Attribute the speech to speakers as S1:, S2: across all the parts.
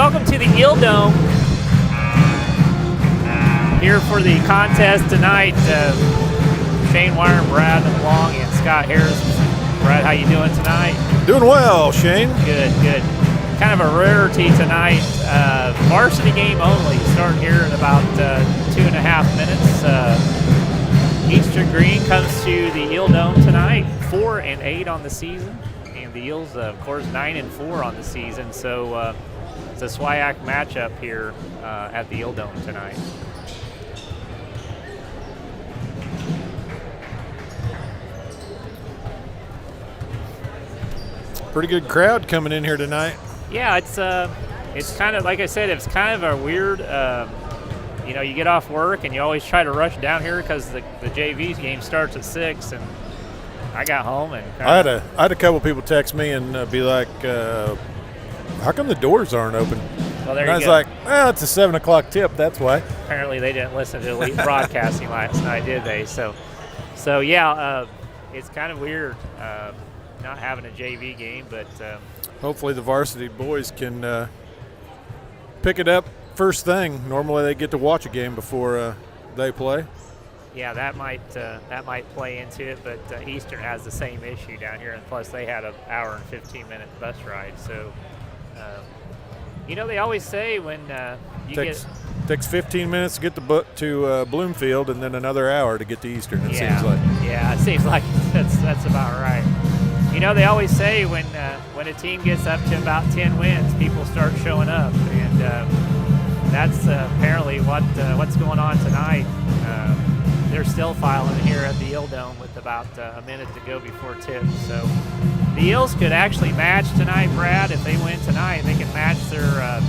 S1: welcome to the Eel Dome. Here for the contest tonight, Shane Wire, Brad Long, and Scott Harris. Brad, how you doing tonight?
S2: Doing well, Shane.
S1: Good, good. Kind of a rarity tonight. Varsity game only. Starting here in about 2.5 minutes. Eastern Green comes to the Eel Dome tonight, 4-8 on the season, and the Eels, of course, 9-4 on the season. So it's a SWIAC matchup here at the Eel Dome tonight.
S2: Pretty good crowd coming in here tonight.
S1: Yeah, it's kind of, like I said, it's kind of a weird, you get off work and you always try to rush down here because the JV game starts at 6, and I got home and
S2: I had a couple people text me and be like, how come the doors aren't open?
S1: Well, there
S2: and
S1: you
S2: I was
S1: go.
S2: like, well, it's a 7 o'clock tip, that's why.
S1: Apparently they didn't listen to Elite Broadcasting last night, did they? So yeah, it's kind of weird not having a JV game, but
S2: hopefully the varsity boys can pick it up first thing. Normally they get to watch a game before they play.
S1: Yeah, that might play into it, but Eastern has the same issue down here, and plus they had an hour and 15-minute bus ride. So, they always say when
S2: takes 15 minutes to get to Bloomfield, and then another hour to get to Eastern. It seems like.
S1: Yeah, it seems like that's about right. They always say when a team gets up to about 10 wins, people start showing up, and that's apparently what's going on tonight. They're still filing here at the Eel Dome with about a minute to go before tip. So the Eels could actually match tonight, Brad. If they win tonight, they can match their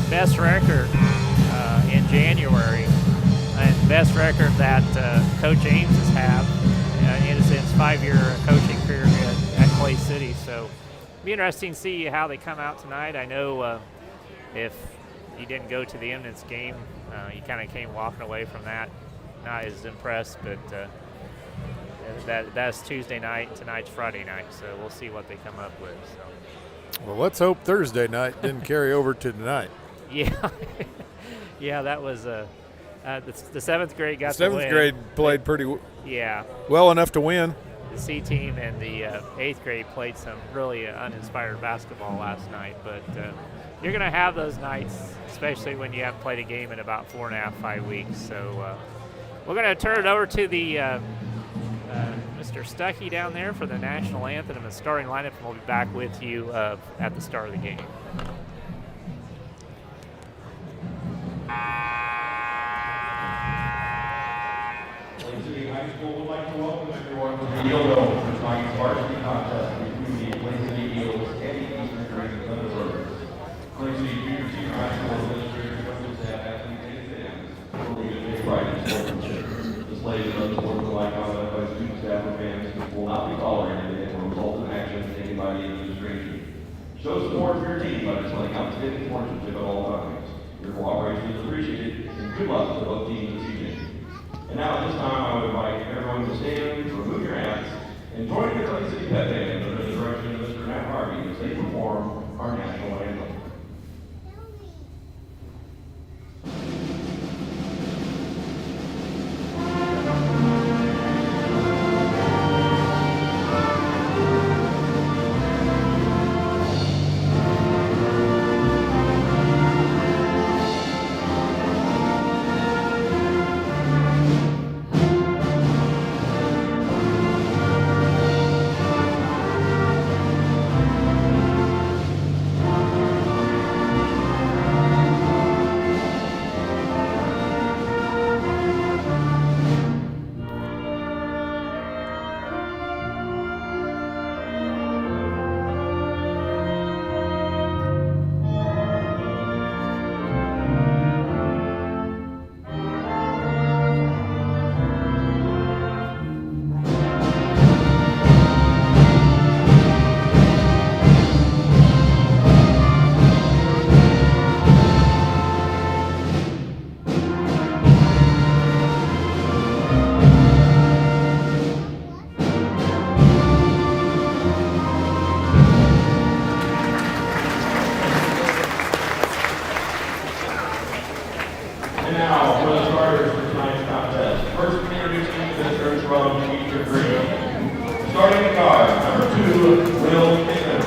S1: best record in January, and best record that Coach Ames has had in his 5-year coaching career at Clay City. So it'll be interesting to see how they come out tonight. I know if you didn't go to the Eminence game, you kind of came walking away from that not as impressed, but that's Tuesday night. Tonight's Friday night, so we'll see what they come up with. So.
S2: Well, let's hope Thursday night didn't carry over to tonight.
S1: Yeah, yeah, that was the 7th grade got
S2: the 7th grade played pretty well enough to win.
S1: The C team and the 8th grade played some really uninspired basketball last night, but you're going to have those nights, especially when you haven't played a game in about 4.5, 5 weeks. So we're going to turn it over to the Mr. Stuckey down there for the national anthem and the starting lineup, and we'll be back with you at the start of the game.
S3: Clay City High School would like to welcome everyone to the Eel Dome for tonight's varsity contest between the Clay City Eels and the Eastern Green Thunderbirds. Clay City Junior Senior High School administrators, coaches, staff, athletes, and fans will lead a big pride in sportsmanship. Displays of unsportsmanlike conduct by student, staff, and fans will not be tolerated and will result in action taken by the administration. Show support for your team by displaying outstanding sportsmanship at all times. Your cooperation is appreciated, and good luck to both teams this evening. And now at this time, I would invite everyone to stand, remove your hats, and join the Clay City Pep Band under the direction of Mr. Matt Harvey as they perform our national anthem. from Eastern Green. Starting guard, number 2, Will Hickman.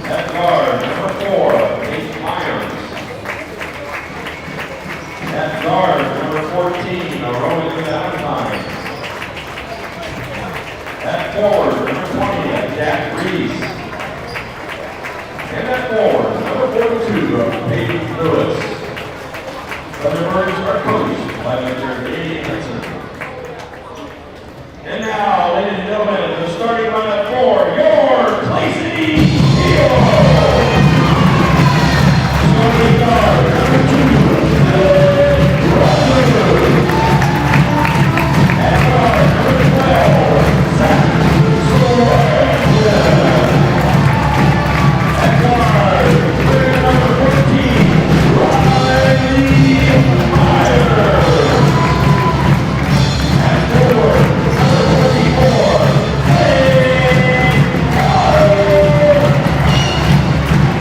S3: At guard, number 4, Nate Myers. At guard, number 14, Roman Valentine. At forward, number 20, Jack Reese. And at forward, number 42, Peyton Lewis. Thunderbirds are coached by Mr. Danny Henson. And now, ladies and gentlemen, the starting lineup for your Clay City Eagles. Starting guard, number 2, Dylan Rogers. At guard, number 12, Zach Sorensen. At guard, player number 14, Riley Myers. At forward, number 24, Nate Myers.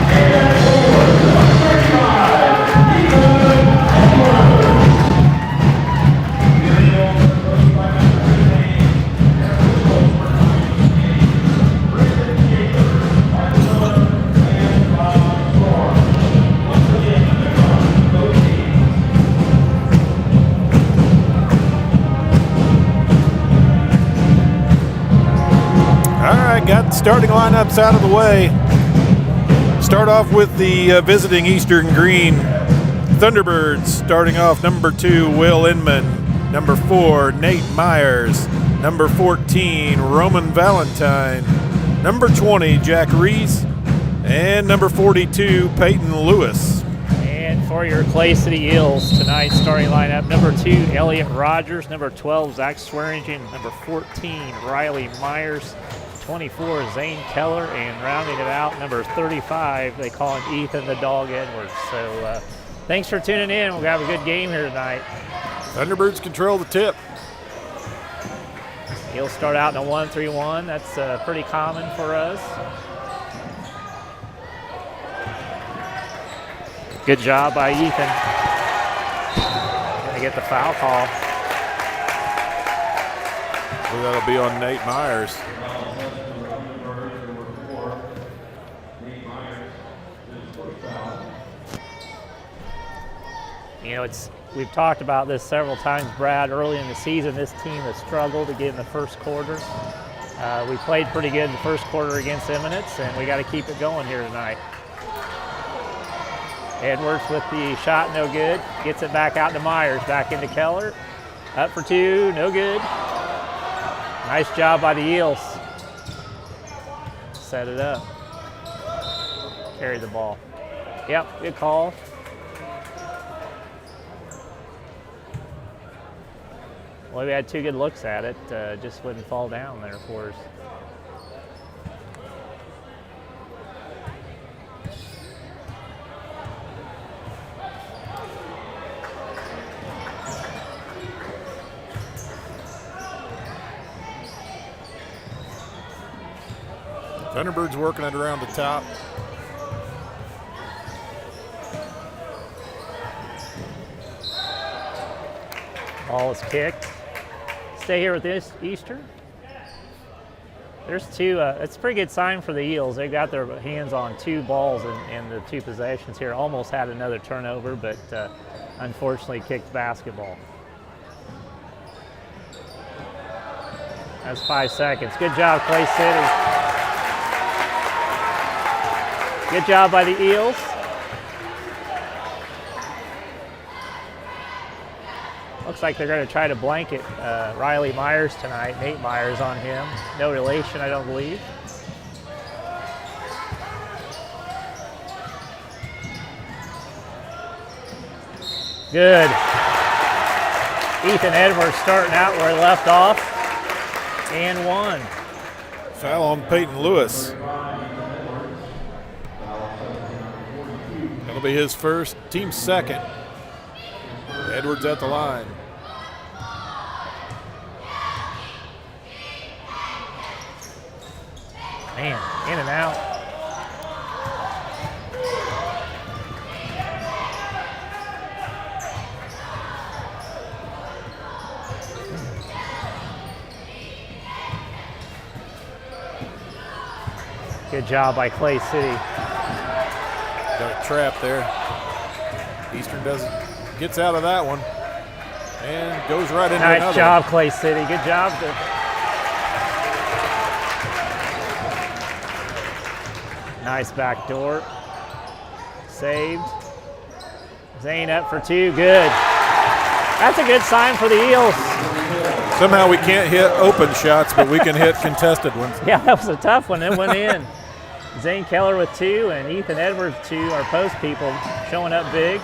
S3: And at forward, number 35, Ethan Edwards. The Eagles are coached by Mr. Renee. Their officials were Tommy King, Brendan Jacob, Mark Miller, and Bob Storm. Once again, the coach team.
S2: All right, got the starting lineups out of the way. Start off with the visiting Eastern Green Thunderbirds. Starting off, number 2, Will Inman. Number 4, Nate Myers. Number 14, Roman Valentine. Number 20, Jack Reese. And number 42, Peyton Lewis.
S1: And for your Clay City Eels, tonight's starting lineup, number 2, Elliot Rogers. Number 12, Zach Swearingen. Number 14, Riley Myers. 24, Zane Keller. And rounding it out, number 35, they call him Ethan the Dog Edwards. So thanks for tuning in. We'll have a good game here tonight.
S2: Thunderbirds control the tip.
S1: He'll start out in a 1-3-1. That's pretty common for us. Good job by Ethan. Gonna get the foul call.
S2: Well, that'll be on Nate Myers.
S1: You know, we've talked about this several times, Brad. Early in the season, this team has struggled to get in the first quarter. We played pretty good in the first quarter against Eminence, and we got to keep it going here tonight. Edwards with the shot, no good. Gets it back out to Myers, back into Keller. Up for 2, no good. Nice job by the Eels. Set it up. Carry the ball. Yep, good call. Well, we had 2 good looks at it, just wouldn't fall down there for us.
S2: Thunderbirds working it around the top.
S1: Ball is kicked. Stay here with this Easter. There's 2. It's a pretty good sign for the Eels. They've got their hands on 2 balls in the 2 possessions here. Almost had another turnover, but unfortunately kicked basketball. That's 5 seconds. Good job, Clay City. Good job by the Eels. Looks like they're going to try to blanket Riley Myers tonight. Nate Myers on him. No relation, I don't believe. Good. Ethan Edwards starting out where he left off. And 1.
S2: Foul on Peyton Lewis. That'll be his first, team second. Edwards at the line.
S1: Man, in and out. Good job by Clay City.
S2: Got a trap there. Eastern gets out of that one and goes right into another.
S1: Nice job, Clay City. Good job. Nice back door. Saved. Zane up for 2. Good. That's a good sign for the Eels.
S2: Somehow we can't hit open shots, but we can hit contested ones.
S1: Yeah, that was a tough one. It went in. Zane Keller with 2 and Ethan Edwards, 2, our post people, showing up big.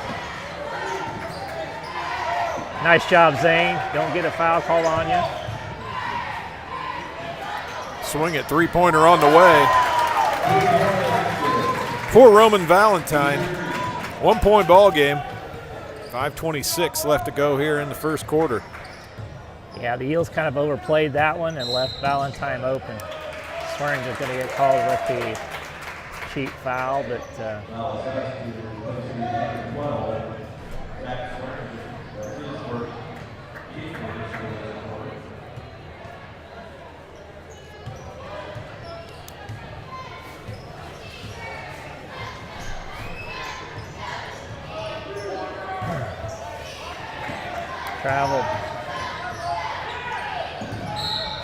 S1: Nice job, Zane. Don't get a foul call on you.
S2: Swing it, three-pointer on the way. For Roman Valentine, 1-point ball game. 5:26 left to go here in the first quarter.
S1: Yeah, the Eels kind of overplayed that one and left Valentine open. Swearingen's going to get called with the cheap foul, but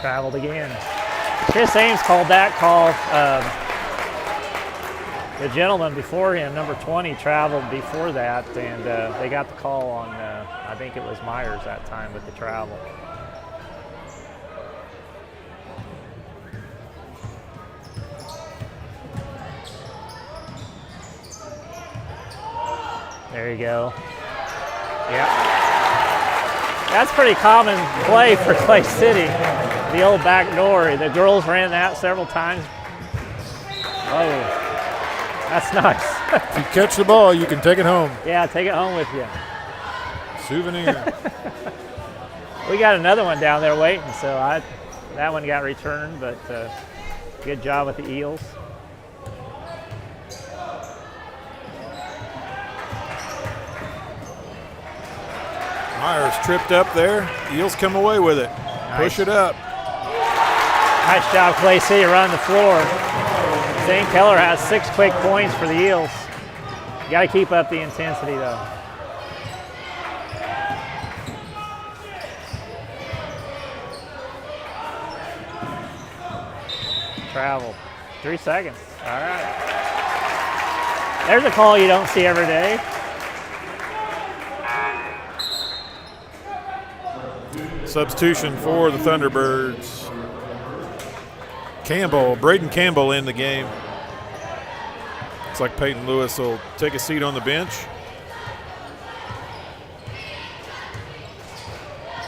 S1: traveled again. Chris Ames called that call. The gentleman before him, number 20, traveled before that, and they got the call on, I think it was Myers that time with the travel. There you go. Yeah. That's pretty common play for Clay City. The old back door. The girls ran that several times. Oh, that's nice.
S2: If you catch the ball, you can take it home.
S1: Yeah, take it home with you.
S2: Souvenir.
S1: We got another one down there waiting, so that one got returned, but good job with the Eels.
S2: Myers tripped up there. Eels come away with it.
S1: Nice.
S2: Push it up.
S1: Nice job, Clay City, around the floor. Zane Keller has 6 quick points for the Eels. You got to keep up the intensity, though. Travel. 3 seconds. All right. There's a call you don't see every day.
S2: Substitution for the Thunderbirds. Braden Campbell in the game. Looks like Peyton Lewis will take a seat on the bench.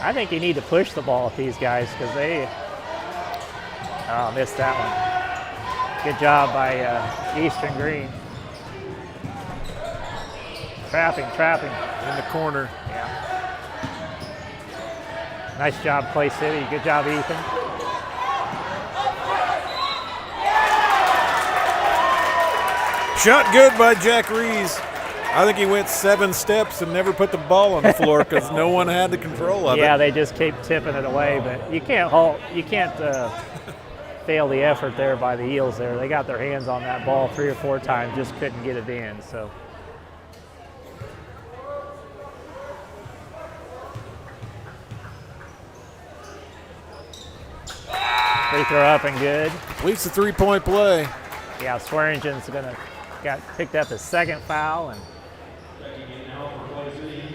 S1: I think you need to push the ball with these guys because they missed that one. Good job by Eastern Green. Trapping.
S2: In the corner.
S1: Yeah. Nice job, Clay City. Good job, Ethan.
S2: Shot good by Jack Rees. I think he went 7 steps and never put the ball on the floor because no one had the control of it.
S1: Yeah, they just keep tipping it away, but you can't fail the effort there by the Eels there. They got their hands on that ball 3 or 4 times, just couldn't get it in. So. Free throw up and good.
S2: Leads the 3-point play.
S1: Yeah, Swearingen's got picked up his 2nd foul, and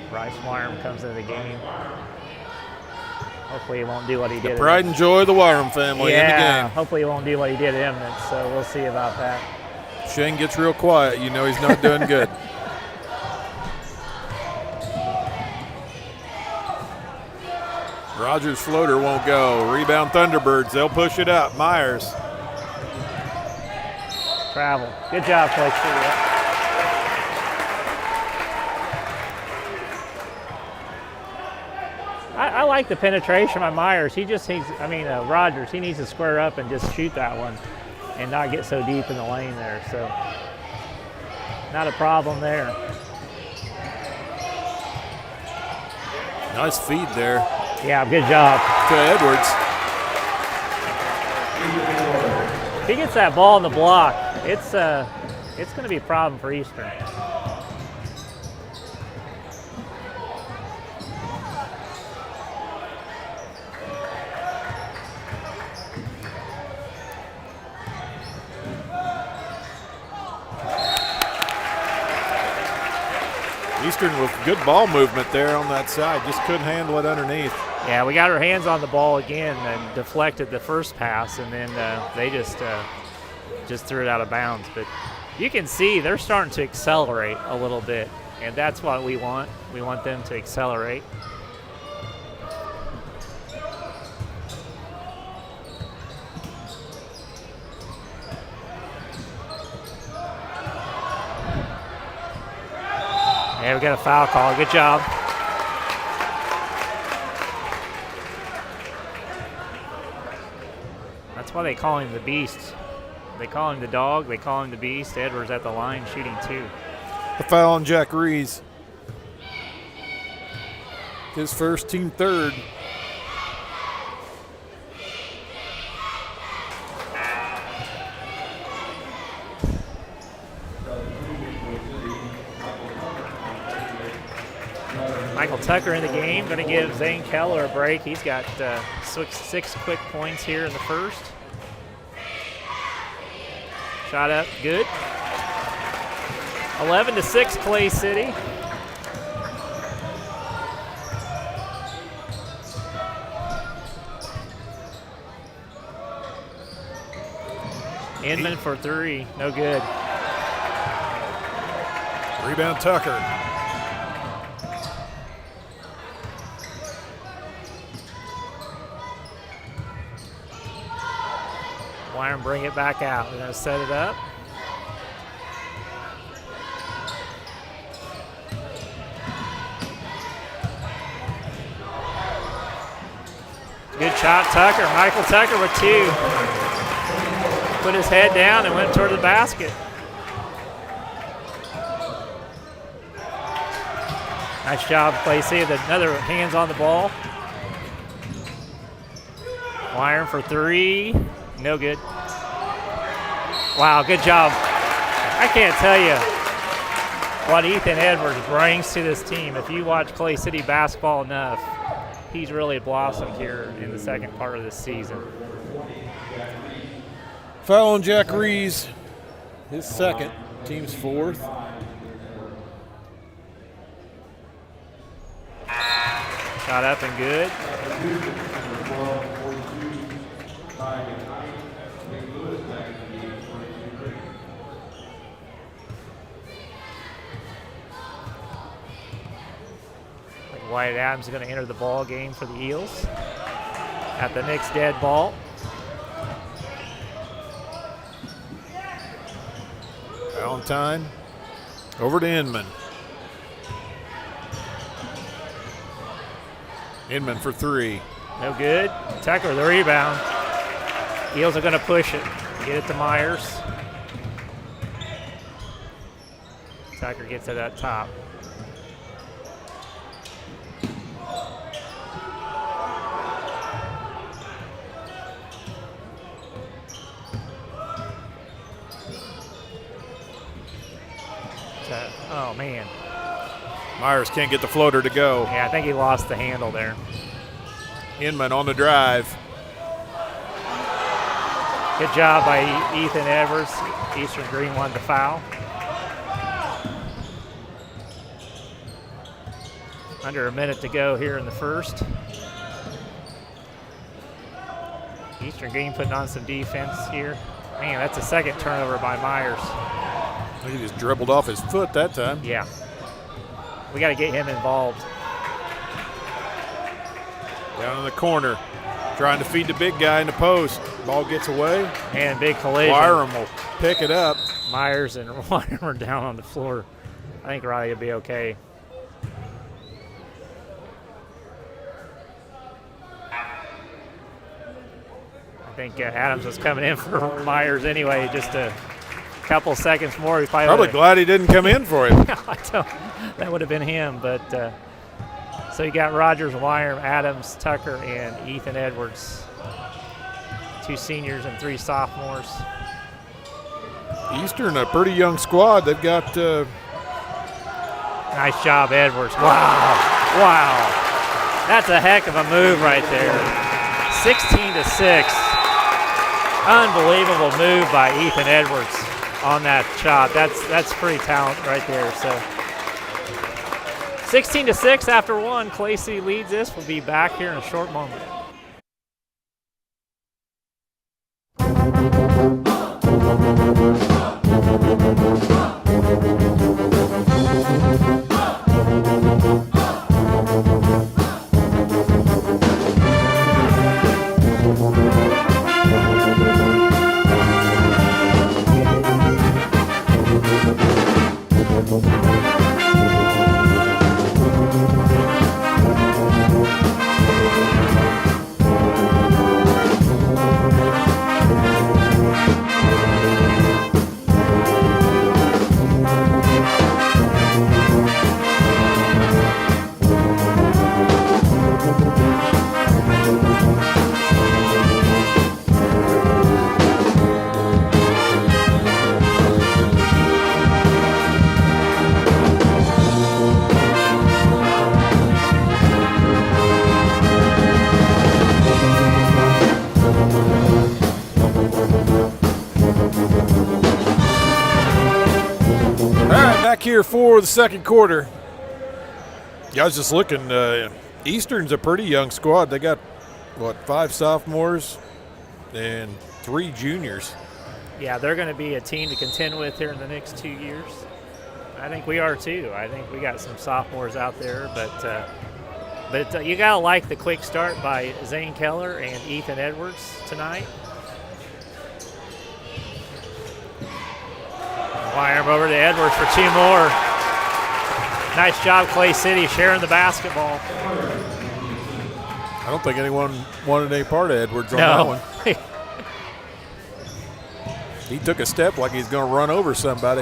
S1: Bryce Wyrum comes into the game. Hopefully he won't do what he did.
S2: The pride and joy of the Wyrum family in the game.
S1: Hopefully he won't do what he did at Eminence, so we'll see about that.
S2: Shane gets real quiet. You know he's not doing good. Rogers' floater won't go. Rebound Thunderbirds. They'll push it up. Myers.
S1: Travel. Good job, Clay City. I like the penetration by Myers. Rogers, he needs to square up and just shoot that one and not get so deep in the lane there. So, not a problem there.
S2: Nice feed there.
S1: Yeah, good job.
S2: To Edwards.
S1: If he gets that ball in the block, it's going to be a problem for Eastern.
S2: Eastern with good ball movement there on that side. Just couldn't handle it underneath.
S1: Yeah, we got our hands on the ball again and deflected the first pass, and then they just threw it out of bounds. But you can see they're starting to accelerate a little bit, and that's what we want. We want them to accelerate. Yeah, we got a foul call. Good job. That's why they call him the Beast. They call him the Dog. They call him the Beast. Edwards at the line shooting 2.
S2: A foul on Jack Rees. His first, team third.
S1: Michael Tucker in the game, going to give Zane Keller a break. He's got 6 quick points here in the first. Shot up, good. 11-6, Clay City. Inman for 3, no good.
S2: Rebound Tucker.
S1: Wyron bring it back out. We're going to set it up. Good shot, Tucker. Michael Tucker with 2. Put his head down and went toward the basket. Nice job, Clay City. Another hands on the ball. Wyron for 3. No good. Wow, good job. I can't tell you what Ethan Edwards brings to this team. If you watch Clay City basketball enough, he's really blossomed here in the second part of this season.
S2: Foul on Jack Rees. His second, team's 4th.
S1: Shot up and good. Wyatt Adams is going to enter the ball game for the Eels at the Knicks dead ball.
S2: Valentine over to Inman. Inman for 3.
S1: No good. Tucker the rebound. Eels are going to push it. Get it to Myers. Tucker gets it up top. Oh, man.
S2: Myers can't get the floater to go.
S1: Yeah, I think he lost the handle there.
S2: Inman on the drive.
S1: Good job by Ethan Edwards. Eastern Green won the foul. Under a minute to go here in the first. Eastern Green putting on some defense here. Man, that's a second turnover by Myers.
S2: He just dribbled off his foot that time.
S1: Yeah. We got to get him involved.
S2: Down in the corner, trying to feed the big guy in the post. Ball gets away.
S1: And big collision.
S2: Wyram will pick it up.
S1: Myers and Wyram are down on the floor. I think Riley will be okay. I think Adams was coming in for Myers anyway, just a couple seconds more. He
S2: probably glad he didn't come in for him.
S1: That would have been him, but so you got Rogers, Wyram, Adams, Tucker, and Ethan Edwards. 2 seniors and 3 sophomores.
S2: Eastern, a pretty young squad. They've got
S1: Nice job, Edwards. Wow. Wow. That's a heck of a move right there. 16-6. Unbelievable move by Ethan Edwards on that shot. That's pretty talent right there. So 16-6 after one. Clay City leads this. We'll be back here in a short moment.
S2: Here for the second quarter. Yeah, I was just looking. Eastern's a pretty young squad. They got, 5 sophomores and 3 juniors.
S1: Yeah, they're going to be a team to contend with here in the next 2 years. I think we are too. I think we got some sophomores out there, but you got to like the quick start by Zane Keller and Ethan Edwards tonight. Fire him over to Edwards for 2 more. Nice job, Clay City, sharing the basketball.
S2: I don't think anyone wanted any part of Edwards on that one. He took a step like he's going to run over somebody.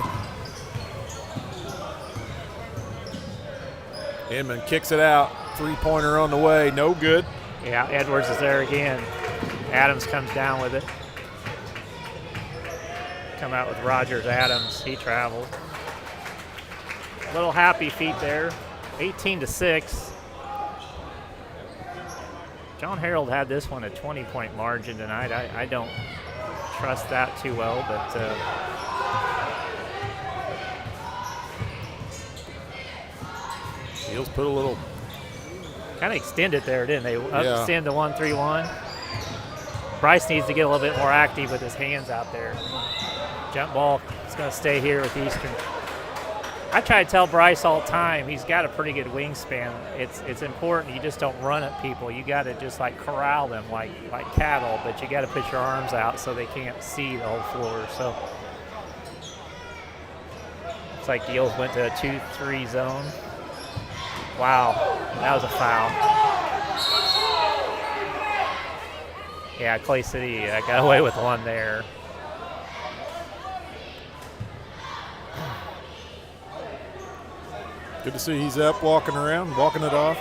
S2: Inman kicks it out. 3-pointer on the way. No good.
S1: Yeah, Edwards is there again. Adams comes down with it. Come out with Rogers Adams. He traveled. Little happy feet there. 18-6. John Harold had this one a 20-point margin tonight. I don't trust that too well, but
S2: Heels put a little.
S1: Kind of extended there, didn't they? Extend to 1-3-1. Bryce needs to get a little bit more active with his hands out there. Jump ball is going to stay here with Eastern. I try to tell Bryce all the time, he's got a pretty good wingspan. It's important you just don't run at people. You got to just like corral them like cattle, but you got to put your arms out so they can't see the whole floor. So it's like Eels went to a 2-3 zone. Wow, that was a foul. Yeah, Clay City got away with one there.
S2: Good to see he's up, walking around, walking it off.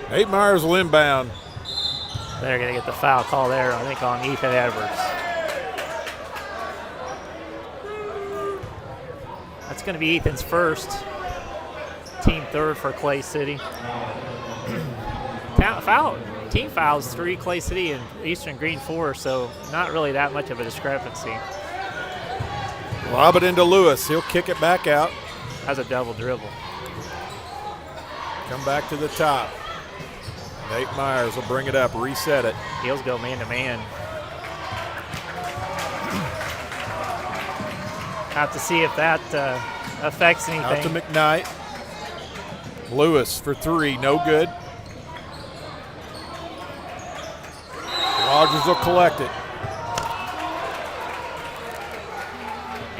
S2: Nate Myers will inbound.
S1: They're going to get the foul call there, I think, on Ethan Edwards. That's going to be Ethan's first. Team third for Clay City. Team fouls 3 Clay City and Eastern Green 4, so not really that much of a discrepancy.
S2: Lob it into Lewis. He'll kick it back out.
S1: That's a double dribble.
S2: Come back to the top. Nate Myers will bring it up, reset it.
S1: Eels go man-to-man. Have to see if that affects anything.
S2: Out to McKnight. Lewis for 3, no good. Rogers will collect it.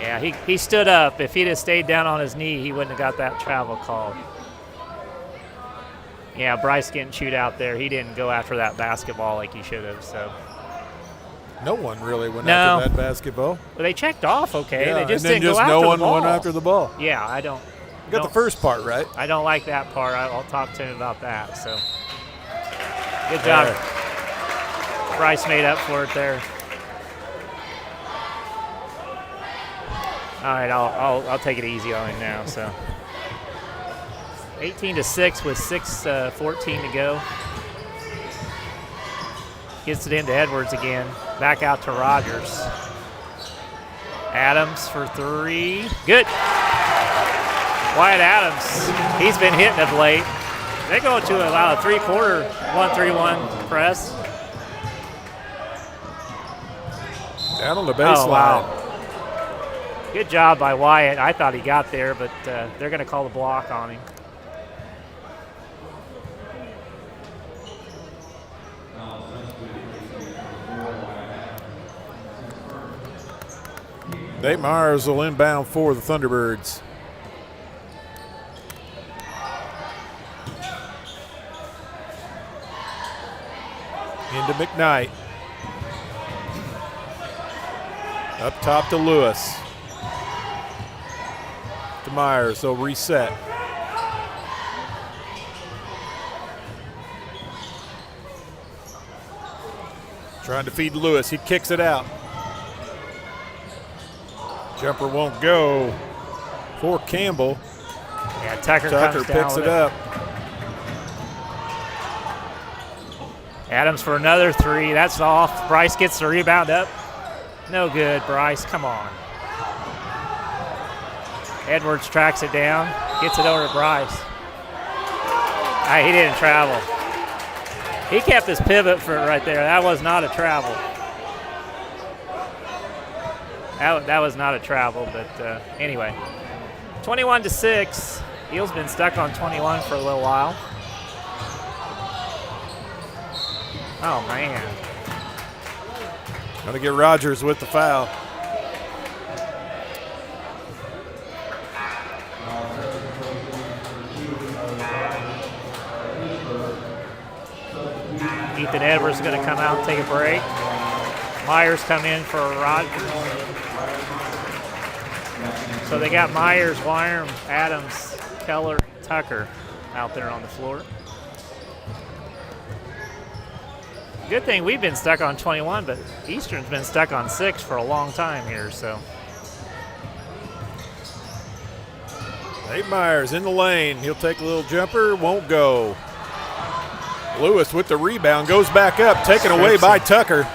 S1: Yeah, he stood up. If he'd have stayed down on his knee, he wouldn't have got that travel call. Yeah, Bryce getting chewed out there. He didn't go after that basketball like he should have. So
S2: no one really went after that basketball.
S1: Well, they checked off okay.
S2: Yeah,
S1: they just
S2: and then
S1: didn't
S2: just
S1: go after
S2: no
S1: the
S2: one
S1: ball.
S2: went after the ball.
S1: Yeah,
S2: got the first part right.
S1: I don't like that part. I'll talk to him about that. So good job. Bryce made up for it there. All right, I'll take it easy on him now. So 18-6 with 6:14 to go. Gets it into Edwards again. Back out to Rogers. Adams for 3. Good. Wyatt Adams, he's been hitting of late. They go to about a 3/4 1-3-1 press.
S2: Down on the baseline.
S1: Oh, wow. Good job by Wyatt. I thought he got there, but they're going to call the block on him.
S2: Nate Myers will inbound for the Thunderbirds. Into McKnight. Up top to Lewis. To Myers, they'll reset. Trying to feed Lewis, he kicks it out. Jumper won't go for Campbell.
S1: Yeah, Tucker comes down
S2: picks
S1: with
S2: it up.
S1: Adams for another 3. That's off. Bryce gets the rebound up. No good, Bryce. Come on. Edwards tracks it down. Gets it over to Bryce. He didn't travel. He kept his pivot for right there. That was not a travel. That was not a travel, but anyway. 21-6. Eels been stuck on 21 for a little while. Oh, man.
S2: Going to get Rogers with the foul.
S1: Ethan Edwards is going to come out and take a break. Myers come in for Rogers. So they got Myers, Wyram, Adams, Keller, Tucker out there on the floor. Good thing we've been stuck on 21, but Eastern's been stuck on 6 for a long time here, so.
S2: Nate Myers in the lane. He'll take a little jumper, won't go. Lewis with the rebound, goes back up, taken away by Tucker.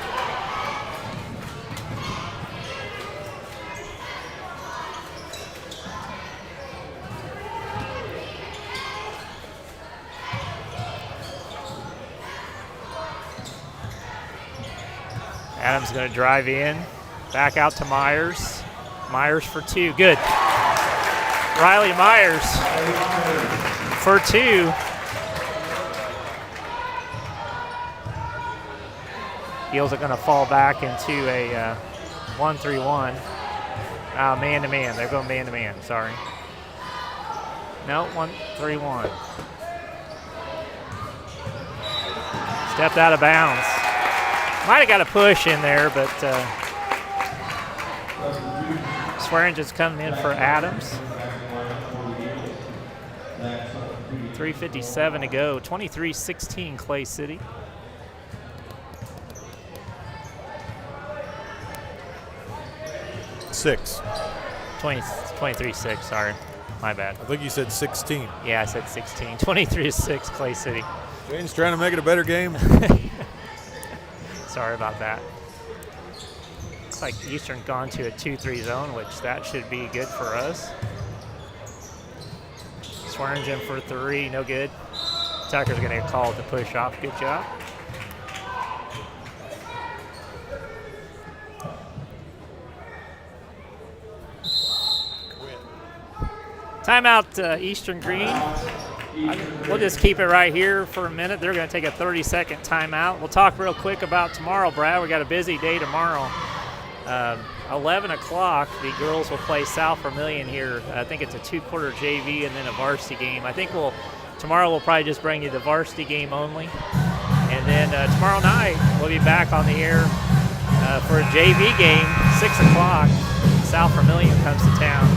S1: Adams going to drive in, back out to Myers. Myers for 2, good. Riley Myers for 2. Eels are going to fall back into a 1-3-1. Man-to-man. They're going man-to-man, sorry. No, 1-3-1. Stepped out of bounds. Might have got a push in there, but Swearingen's coming in for Adams. 3:57 to go. 23-16 Clay City.
S2: Six.
S1: 23-6, sorry. My bad.
S2: I think you said 16.
S1: Yeah, I said 16. 23-6 Clay City.
S2: Jane's trying to make it a better game.
S1: Sorry about that. Looks like Eastern gone to a 2-3 zone, which that should be good for us. Swearingen for 3, no good. Tucker's going to get called to push off. Good job. Timeout, Eastern Green. We'll just keep it right here for a minute. They're going to take a 30-second timeout. We'll talk real quick about tomorrow, Brad. We got a busy day tomorrow. 11 o'clock, the girls will play South Vermilion here. I think it's a 2-quarter JV and then a varsity game. I think tomorrow we'll probably just bring you the varsity game only. And then tomorrow night, we'll be back on the air for a JV game, 6 o'clock. South Vermilion comes to town.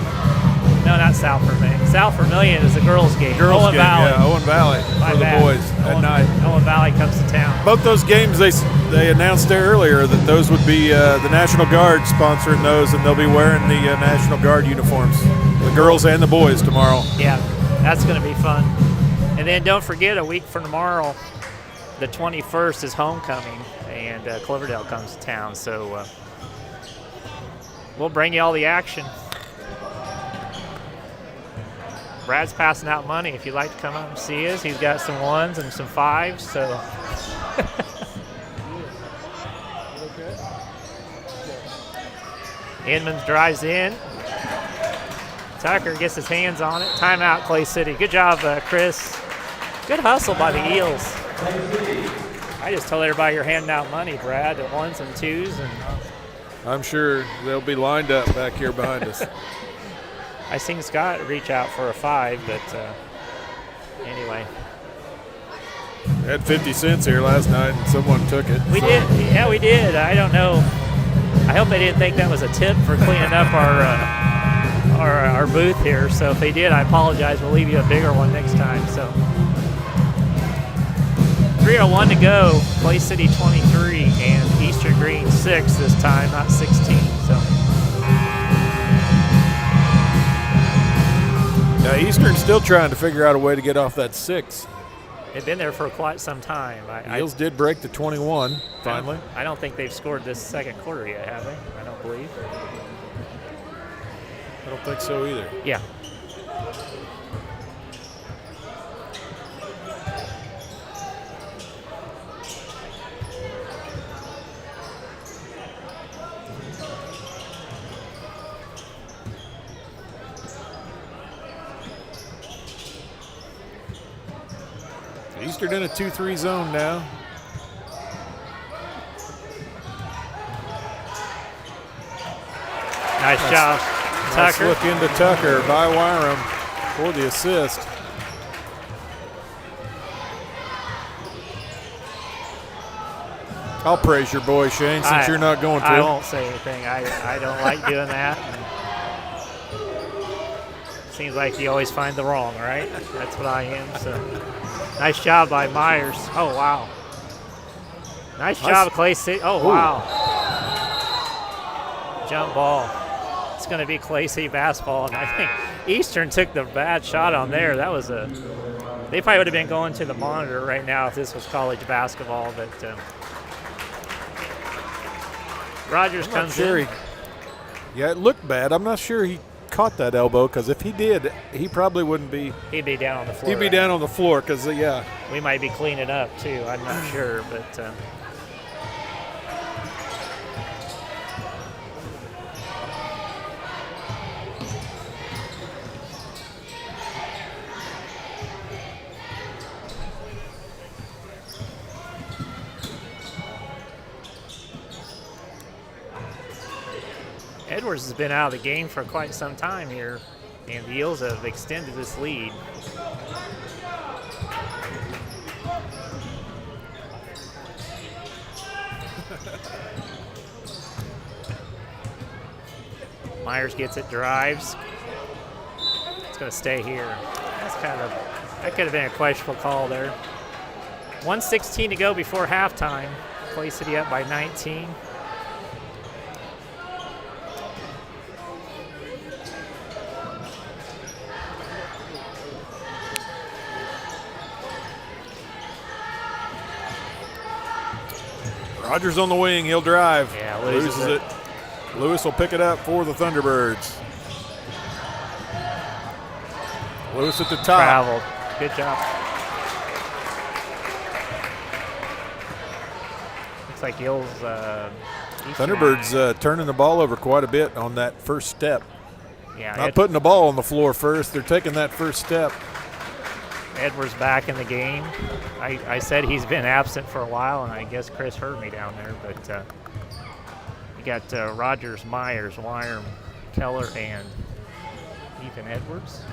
S1: No, not South Vermillion. South Vermillion is the girls' game.
S2: Girls
S1: Owen
S2: game,
S1: Valley.
S2: yeah, Owen Valley
S1: My
S2: for the
S1: bad.
S2: boys at
S1: Owen,
S2: night.
S1: Owen Valley comes to town.
S2: Both those games, they announced there earlier that those would be the National Guard sponsoring those, and they'll be wearing the National Guard uniforms, the girls and the boys tomorrow.
S1: Yeah, that's going to be fun. And then don't forget, a week from tomorrow, the 21st is homecoming, and Cloverdale comes to town. So we'll bring you all the action. Brad's passing out money if you'd like to come up and see us. He's got some 1s and some 5s, so. Edmonds drives in. Tucker gets his hands on it. Timeout, Clay City. Good job, Chris. Good hustle by the Eels. I just told everybody you're handing out money, Brad, at 1s and 2s. And
S2: I'm sure they'll be lined up back here behind us.
S1: I seen Scott reach out for a 5, but anyway.
S2: We had 50 cents here last night, and someone took it.
S1: We did. Yeah, we did. I don't know. I hope they didn't think that was a tip for cleaning up our booth here. So if they did, I apologize. We'll leave you a bigger one next time. So 3:01 to go. Clay City 23 and Eastern Green 6 this time, not 16. So.
S2: Now, Eastern's still trying to figure out a way to get off that 6.
S1: They've been there for quite some time.
S2: Eels did break the 21 finally.
S1: I don't think they've scored this second quarter yet, have they? I don't believe.
S2: I don't think so either.
S1: Yeah.
S2: Eastern in a 2-3 zone now.
S1: Nice job,
S2: Nice
S1: Tucker.
S2: look into Tucker by Wyram for the assist. I'll praise your boy, Shane, since you're not going to.
S1: I won't say anything. I don't like doing that. Seems like you always find the wrong, right? That's what I am. So, nice job by Myers. Oh, wow. Nice job, Clay City. Oh, wow. Jump ball. It's going to be Clay City basketball, and I think Eastern took the bad shot on there. That was a – they probably would have been going to the monitor right now if this was college basketball, but Rogers comes in.
S2: Yeah, it looked bad. I'm not sure he caught that elbow, because if he did, he probably wouldn't be.
S1: He'd be down on the floor.
S2: He'd be down on the floor because, yeah.
S1: We might be cleaning up, too. I'm not sure, but Edwards has been out of the game for quite some time here, and the Eels have extended this lead. Myers gets it, drives. It's going to stay here. That could have been a questionable call there. 1:16 to go before halftime. Clay City up by 19.
S2: Rogers on the wing. He'll drive.
S1: Yeah,
S2: loses it. Lewis will pick it up for the Thunderbirds. Lewis at the top.
S1: Traveled. Good job. Looks like Eels.
S2: Thunderbirds turning the ball over quite a bit on that first step.
S1: Yeah,
S2: Not putting the ball on the floor first. They're taking that first step.
S1: Edwards back in the game. I said he's been absent for a while, and I guess Chris heard me down there. But you got Rogers, Myers, Wyram, Keller, and Ethan Edwards.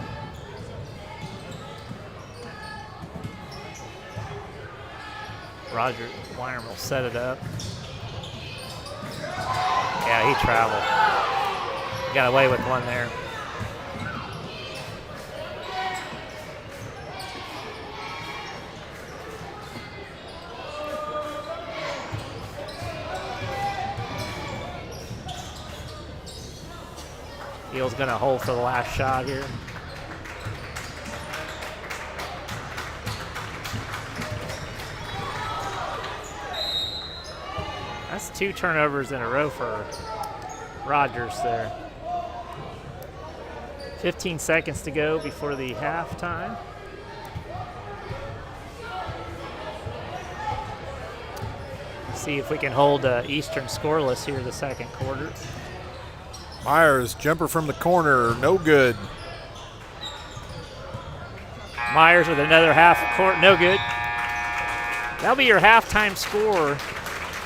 S1: Roger Wyram will set it up. Yeah, he traveled. Got away with one there. Eels going to hold for the last shot here. That's 2 turnovers in a row for Rogers there. 15 seconds to go before the halftime. See if we can hold Eastern scoreless here the second quarter.
S2: Myers, jumper from the corner, no good.
S1: Myers with another half court, no good. That'll be your halftime score.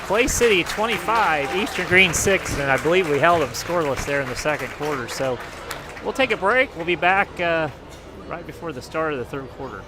S1: Clay City 25, Eastern Green 6, and I believe we held them scoreless there in the second quarter. So we'll take a break. We'll be back right before the start of the third quarter.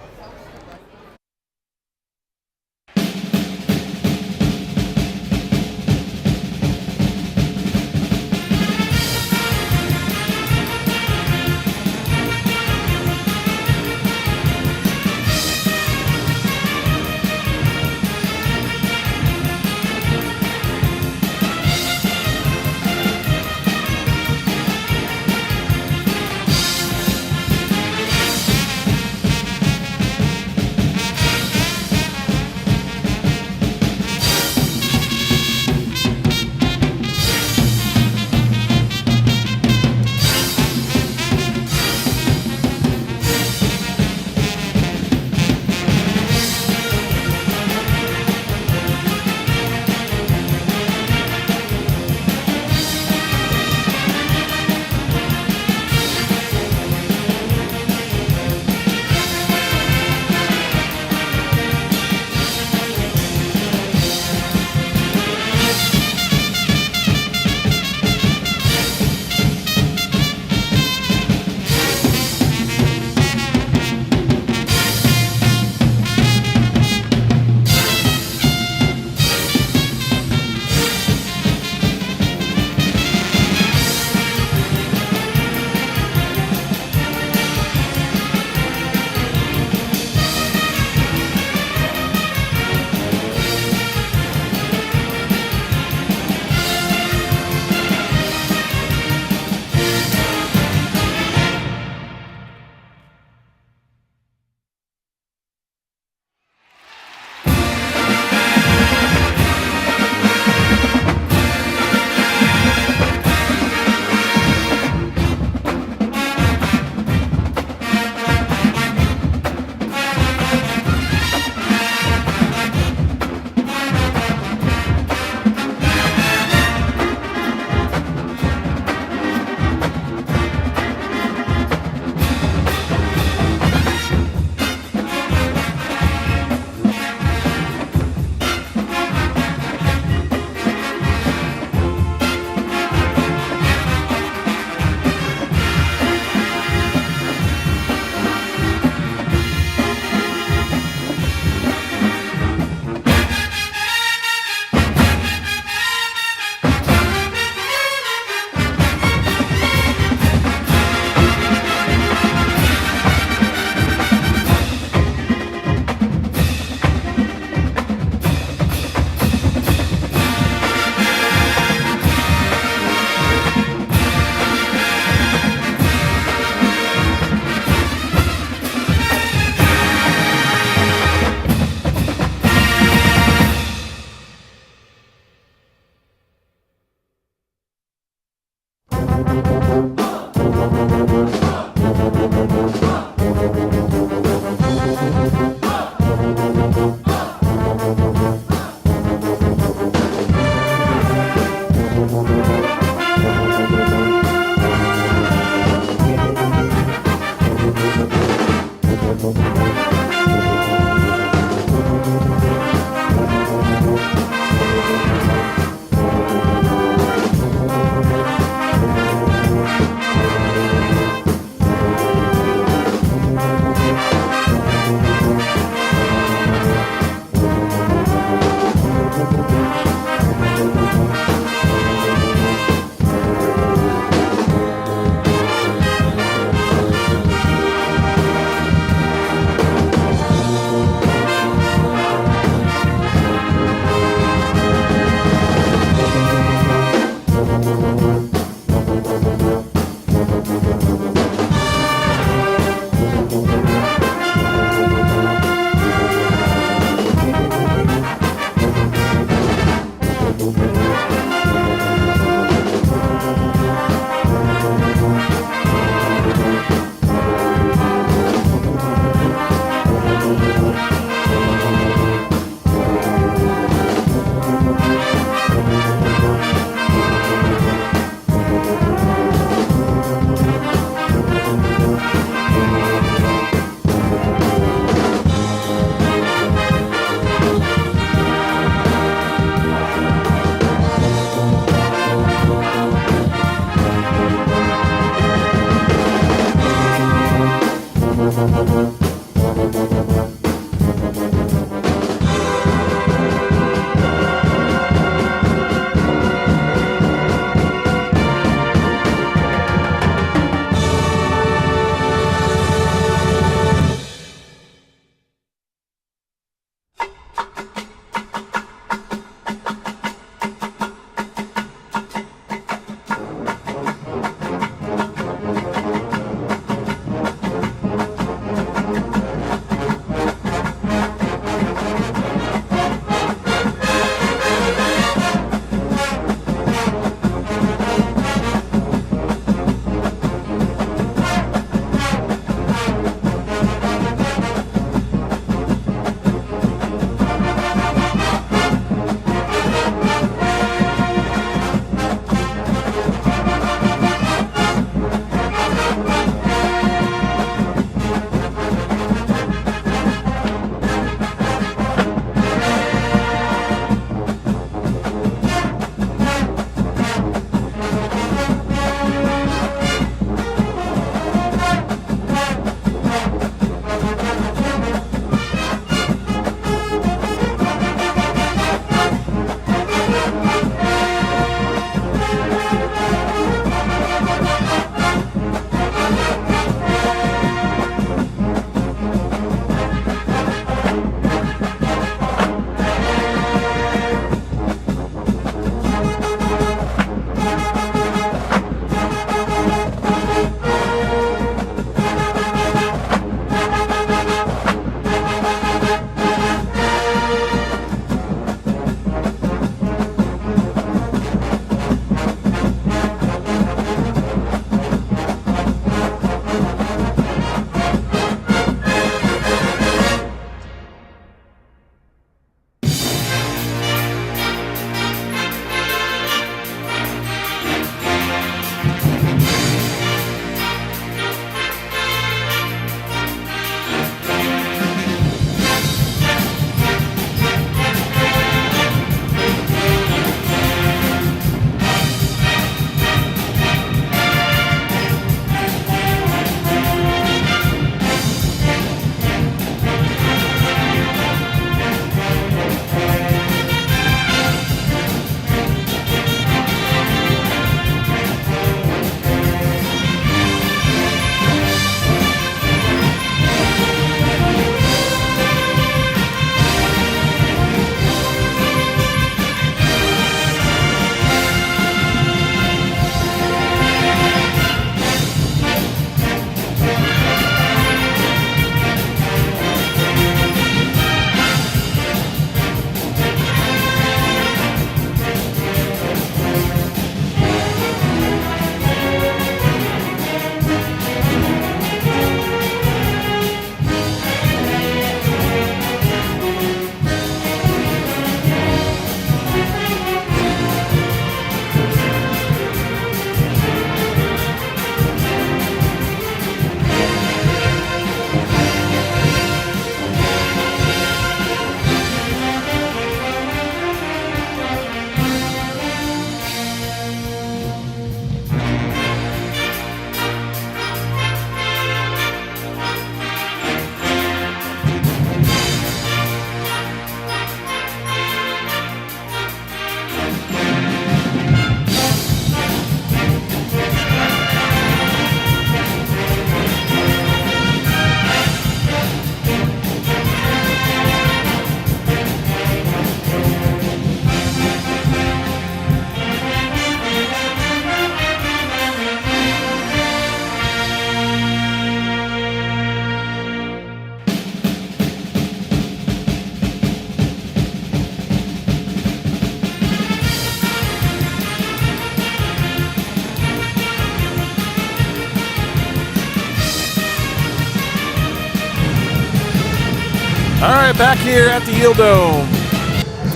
S2: All right, back here at the Yield Dome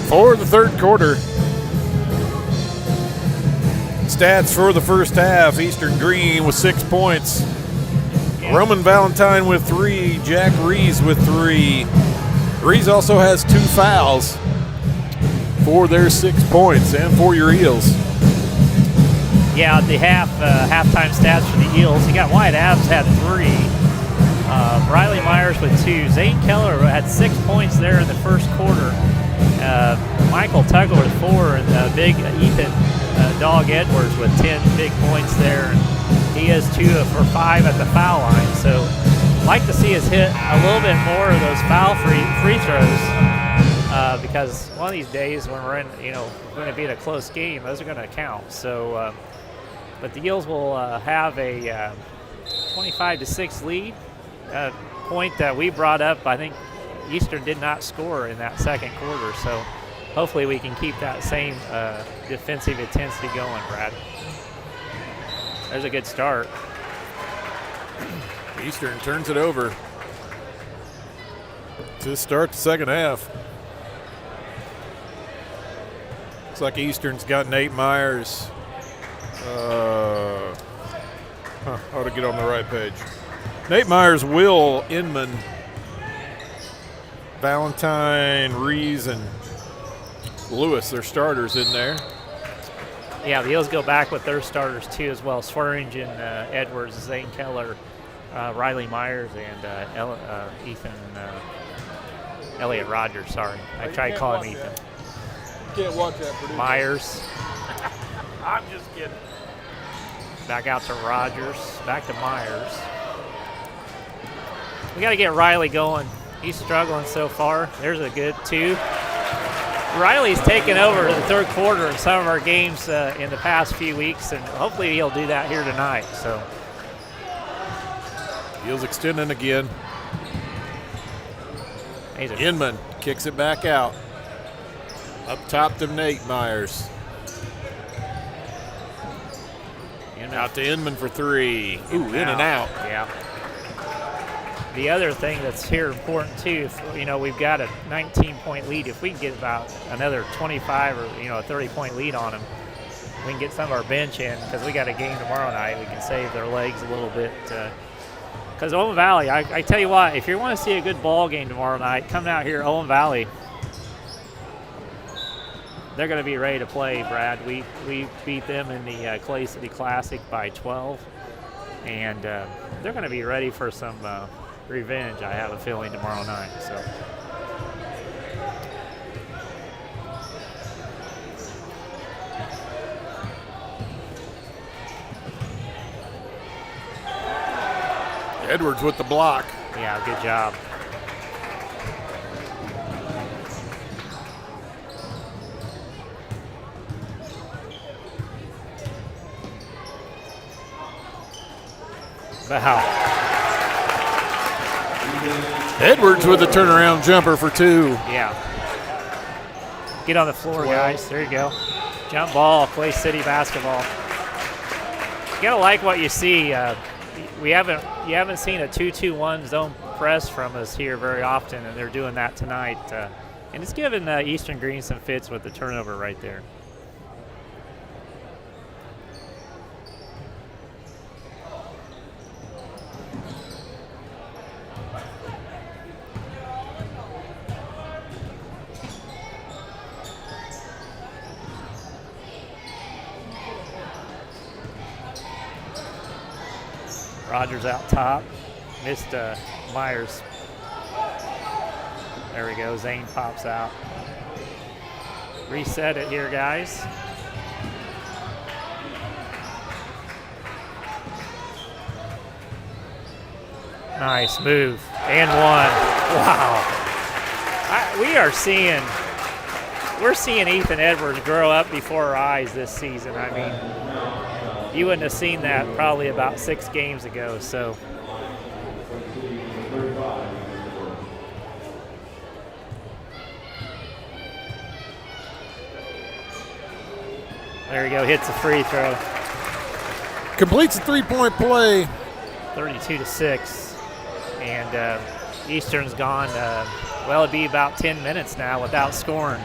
S2: for the third quarter. Stats for the first half: Eastern Green with 6 points. Roman Valentine with 3. Jack Rees with 3. Rees also has 2 fouls for their 6 points and for your Eels.
S1: Yeah, the halftime stats for the Eels. You got Wyatt Adams had 3. Riley Myers with 2. Zane Keller had 6 points there in the first quarter. Michael Tugler with 4, and big Ethan Dog Edwards with 10 big points there. And he is 2 for 5 at the foul line. So I'd like to see us hit a little bit more of those foul free throws because one of these days when we're going to be in a close game, those are going to count. So, but the Eels will have a 25-6 lead. Point that we brought up, I think Eastern did not score in that second quarter, so hopefully we can keep that same defensive intensity going, Brad. There's a good start.
S2: Eastern turns it over to start the second half. Looks like Eastern's got Nate Myers. Ought to get on the right page. Nate Myers, Will Inman, Valentine, Rees, and Lewis, their starters in there.
S1: Yeah, the Eels go back with their starters too as well. Swearingen, Edwards, Zane Keller, Riley Myers, and Ethan Elliott Rogers. Sorry, I tried calling him Ethan.
S2: You can't watch that, Purdue.
S1: Myers.
S2: I'm just kidding.
S1: Back out to Rogers. Back to Myers. We got to get Riley going. He's struggling so far. There's a good 2. Riley's taken over the third quarter in some of our games in the past few weeks, and hopefully he'll do that here tonight. So
S2: Eels extending again. Inman kicks it back out. Up top to Nate Myers. Out to Inman for 3. Ooh, in and out.
S1: Yeah. The other thing that's here important too, if, we've got a 19-point lead. If we can get about another 25 or a 30-point lead on them, we can get some of our bench in because we got a game tomorrow night. We can save their legs a little bit. Because Owen Valley, I tell you what, if you want to see a good ball game tomorrow night, come out here, Owen Valley. They're going to be ready to play, Brad. We beat them in the Clay City Classic by 12, and they're going to be ready for some revenge, I have a feeling, tomorrow night. So
S2: Edwards with the block.
S1: yeah, good job. Wow.
S2: Edwards with the turnaround jumper for 2.
S1: Yeah. Get on the floor, guys. There you go. Jump ball, Clay City basketball. You gotta like what you see. You haven't seen a 2-2-1 zone press from us here very often, and they're doing that tonight. And it's giving Eastern Green some fits with the turnover right there. Rogers out top. Missed Myers. There we go. Zane pops out. Reset it here, guys. Nice move. And 1. Wow. We're seeing Ethan Edwards grow up before our eyes this season. I mean, you wouldn't have seen that probably about 6 games ago. So there you go, hits a free throw.
S2: Completes a 3-point play.
S1: 32-6. And Eastern's gone well, it'd be about 10 minutes now without scoring.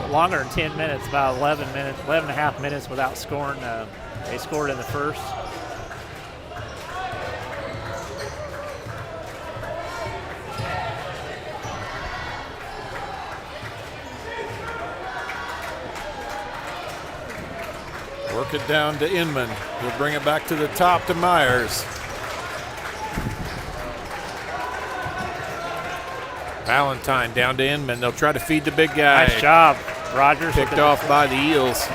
S1: Longer than 10 minutes, about 11 and a half minutes without scoring. They scored in the first.
S2: Work it down to Inman. He'll bring it back to the top to Myers. Valentine down to Inman. They'll try to feed the big guy.
S1: Nice job, Rogers.
S2: Picked off by the Eels.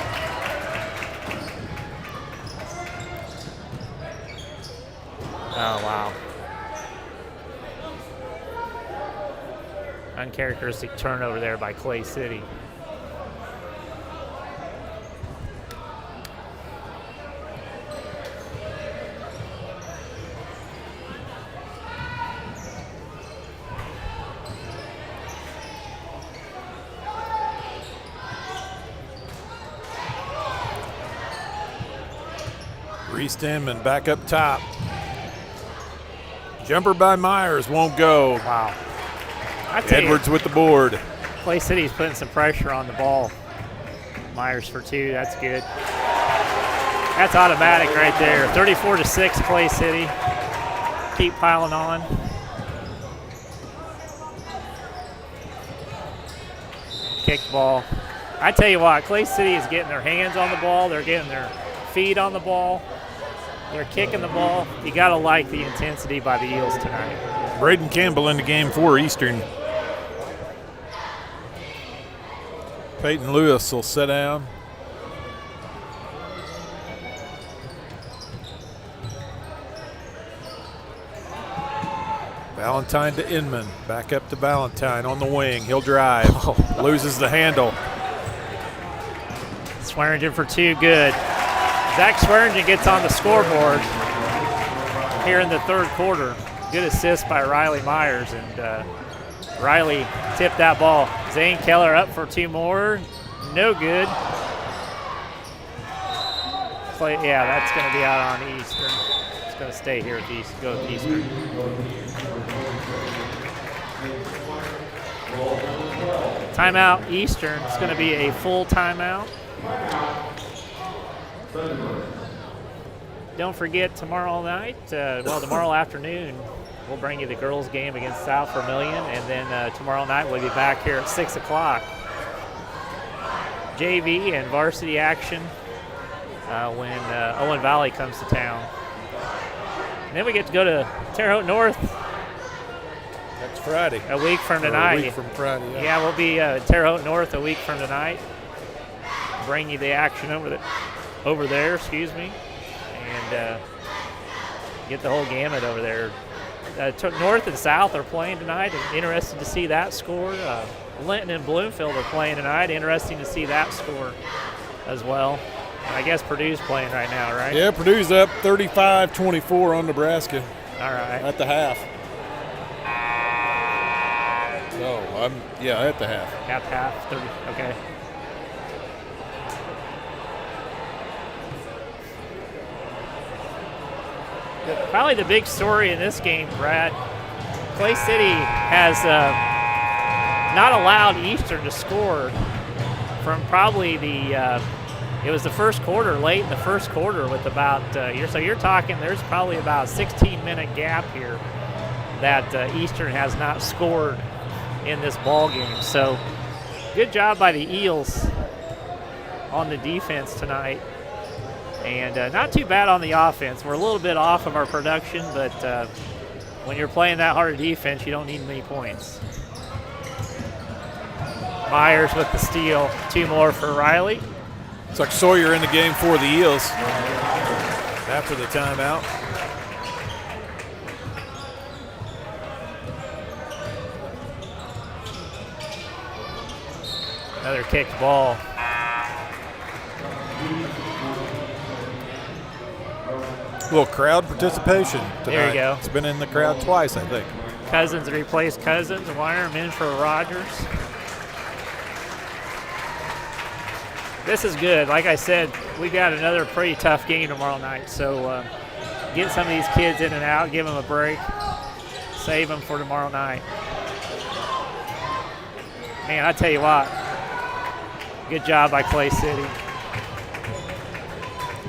S1: Oh, wow. Uncharacteristic turnover there by Clay City.
S2: Reese Inman back up top. Jumper by Myers won't go.
S1: Wow. I tell
S2: Edwards
S1: you,
S2: with the board.
S1: Clay City's putting some pressure on the ball. Myers for 2. That's good. That's automatic right there. 34-6, Clay City. Keep piling on. Kick ball. I tell you what, Clay City is getting their hands on the ball. They're getting their feet on the ball. They're kicking the ball. You got to like the intensity by the Eels tonight.
S2: Braden Campbell in the game for Eastern. Peyton Lewis will sit down. Valentine to Inman. Back up to Valentine on the wing. He'll drive. Loses the handle.
S1: Swearingen for 2, good. Zach Swearingen gets on the scoreboard here in the third quarter. Good assist by Riley Myers, and Riley tipped that ball. Zane Keller up for 2 more. No good. Yeah, that's going to be out on Eastern. It's going to stay here at East. Go with Eastern. Timeout Eastern. It's going to be a full timeout. Don't forget tomorrow night, tomorrow afternoon, we'll bring you the girls' game against South Vermilion, and then tomorrow night we'll be back here at 6 o'clock. JV and varsity action when Owen Valley comes to town. And then we get to go to Terre Haute North.
S2: That's Friday.
S1: A week from tonight.
S2: A week from Friday, yeah.
S1: Yeah, we'll be Terre Haute North a week from tonight. Bring you the action over there, excuse me, and get the whole gamut over there. North and South are playing tonight. I'm interested to see that score. Linton and Bloomfield are playing tonight. Interesting to see that score as well. I guess Purdue's playing right now, right?
S2: Yeah, Purdue's up 35-24 on Nebraska.
S1: All right.
S2: At the half. At the half.
S1: Half, 30, okay. Probably the big story in this game, Brad, Clay City has not allowed Eastern to score from probably it was the first quarter, late in the first quarter with about, so you're talking there's probably about a 16-minute gap here that Eastern has not scored in this ball game. So good job by the Eels on the defense tonight. And not too bad on the offense. We're a little bit off of our production, but when you're playing that hard defense, you don't need many points. Myers with the steal. 2 more for Riley.
S2: It's like Sawyer in the game for the Eels after the timeout.
S1: Another kicked ball.
S2: A little crowd participation tonight.
S1: There you go.
S2: It's been in the crowd twice, I think.
S1: Cousins replaced Cousins. Wyram in for Rogers. This is good. Like I said, we got another pretty tough game tomorrow night. So get some of these kids in and out, give them a break, save them for tomorrow night. Man, I tell you what, good job by Clay City.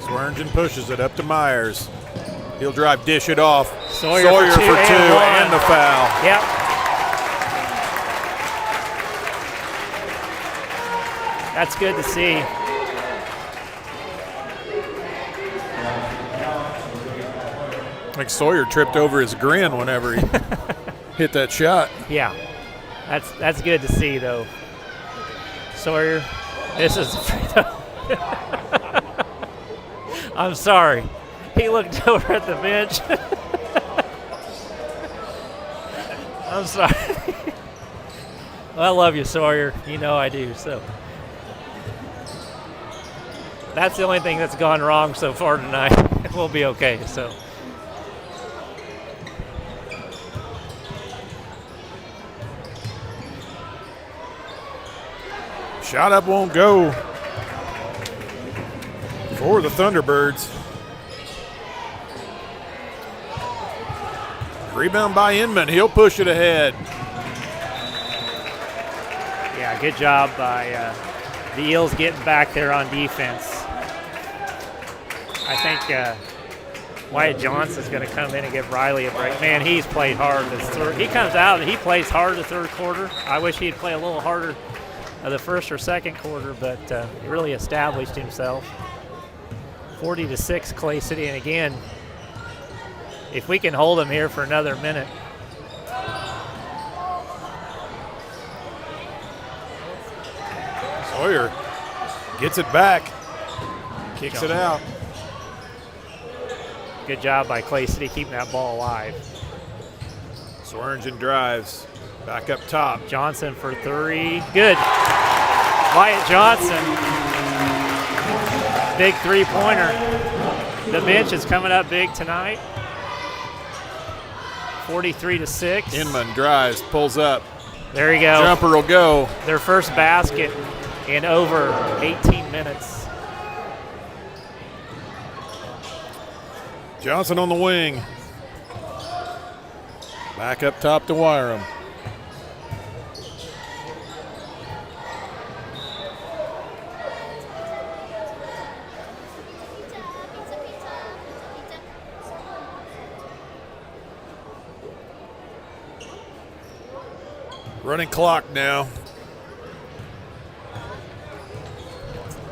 S2: Swearingen pushes it up to Myers. He'll drive, dish it off.
S1: Sawyer
S2: for
S1: for
S2: two,
S1: two
S2: and the foul.
S1: Yep. That's good to see.
S2: Like Sawyer tripped over his grin whenever he hit that shot.
S1: Yeah, that's good to see, though. Sawyer, this is. I'm sorry. He looked over at the bench. I'm sorry. Well, I love you, Sawyer. You know I do. So that's the only thing that's gone wrong so far tonight. We'll be okay. So.
S2: Shot up won't go for the Thunderbirds. Rebound by Inman. He'll push it ahead.
S1: Yeah, good job by the Eels getting back there on defense. I think Wyatt Johnson's going to come in and give Riley a break. Man, he's played hard this third. He comes out and he plays hard the third quarter. I wish he'd play a little harder the first or second quarter, but he really established himself. 40-6 Clay City, and again, if we can hold him here for another minute.
S2: Sawyer gets it back, kicks it out.
S1: Good job by Clay City keeping that ball alive.
S2: Swearingen drives, back up top.
S1: Johnson for three, good. Wyatt Johnson, big three-pointer. The bench is coming up big tonight. 43-6.
S2: Inman drives, pulls up.
S1: There you go.
S2: Jumper will go.
S1: Their first basket in over 18 minutes.
S2: Johnson on the wing. Back up top to Wyram. Running clock now.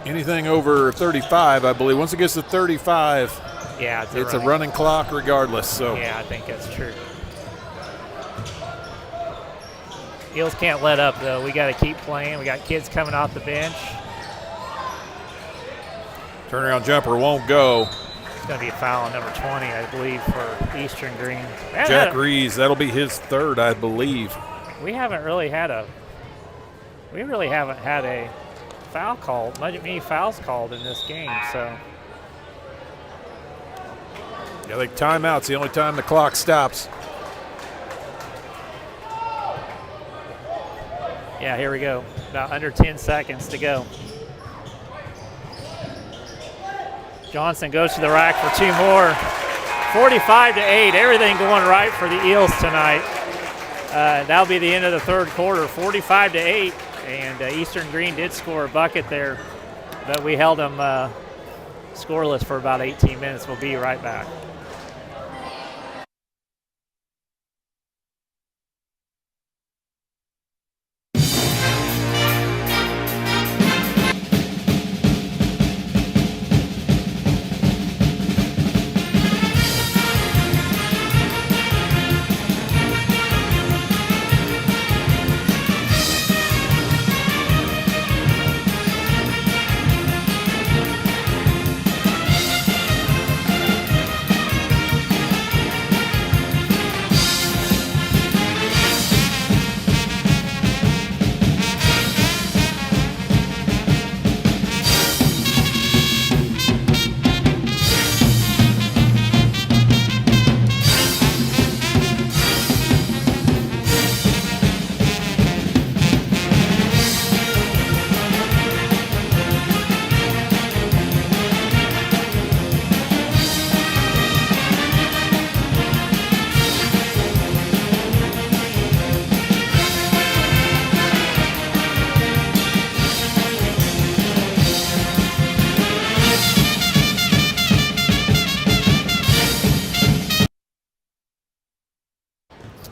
S2: Anything over 35, I believe. Once it gets to 35,
S1: yeah,
S2: it's a running clock regardless. So
S1: yeah, I think that's true. Eels can't let up, though. We got to keep playing. We got kids coming off the bench.
S2: Turnaround jumper won't go.
S1: It's going to be a foul on number 20, I believe, for Eastern Green.
S2: Jack Rees, that'll be his third, I believe.
S1: We really haven't had a foul called, many fouls called in this game, so.
S2: Yeah, like timeout's the only time the clock stops.
S1: Yeah, here we go. About under 10 seconds to go. Johnson goes to the rack for two more. 45-8, everything going right for the Eels tonight. That'll be the end of the third quarter, 45-8, and Eastern Green did score a bucket there, but we held them scoreless for about 18 minutes. We'll be right back.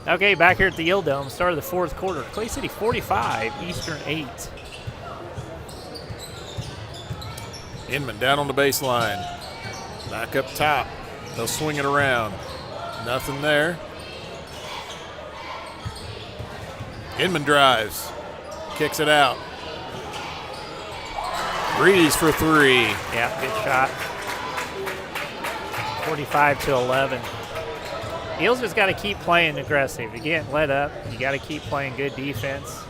S1: Okay, back here at the Yield Dome, start of the fourth quarter. Clay City 45, Eastern 8.
S2: Inman down on the baseline. Back up top. They'll swing it around. Nothing there. Inman drives. Kicks it out. Breeze for 3.
S1: Yeah, good shot. 45-11. Eels just got to keep playing aggressive. You get let up, you got to keep playing good defense.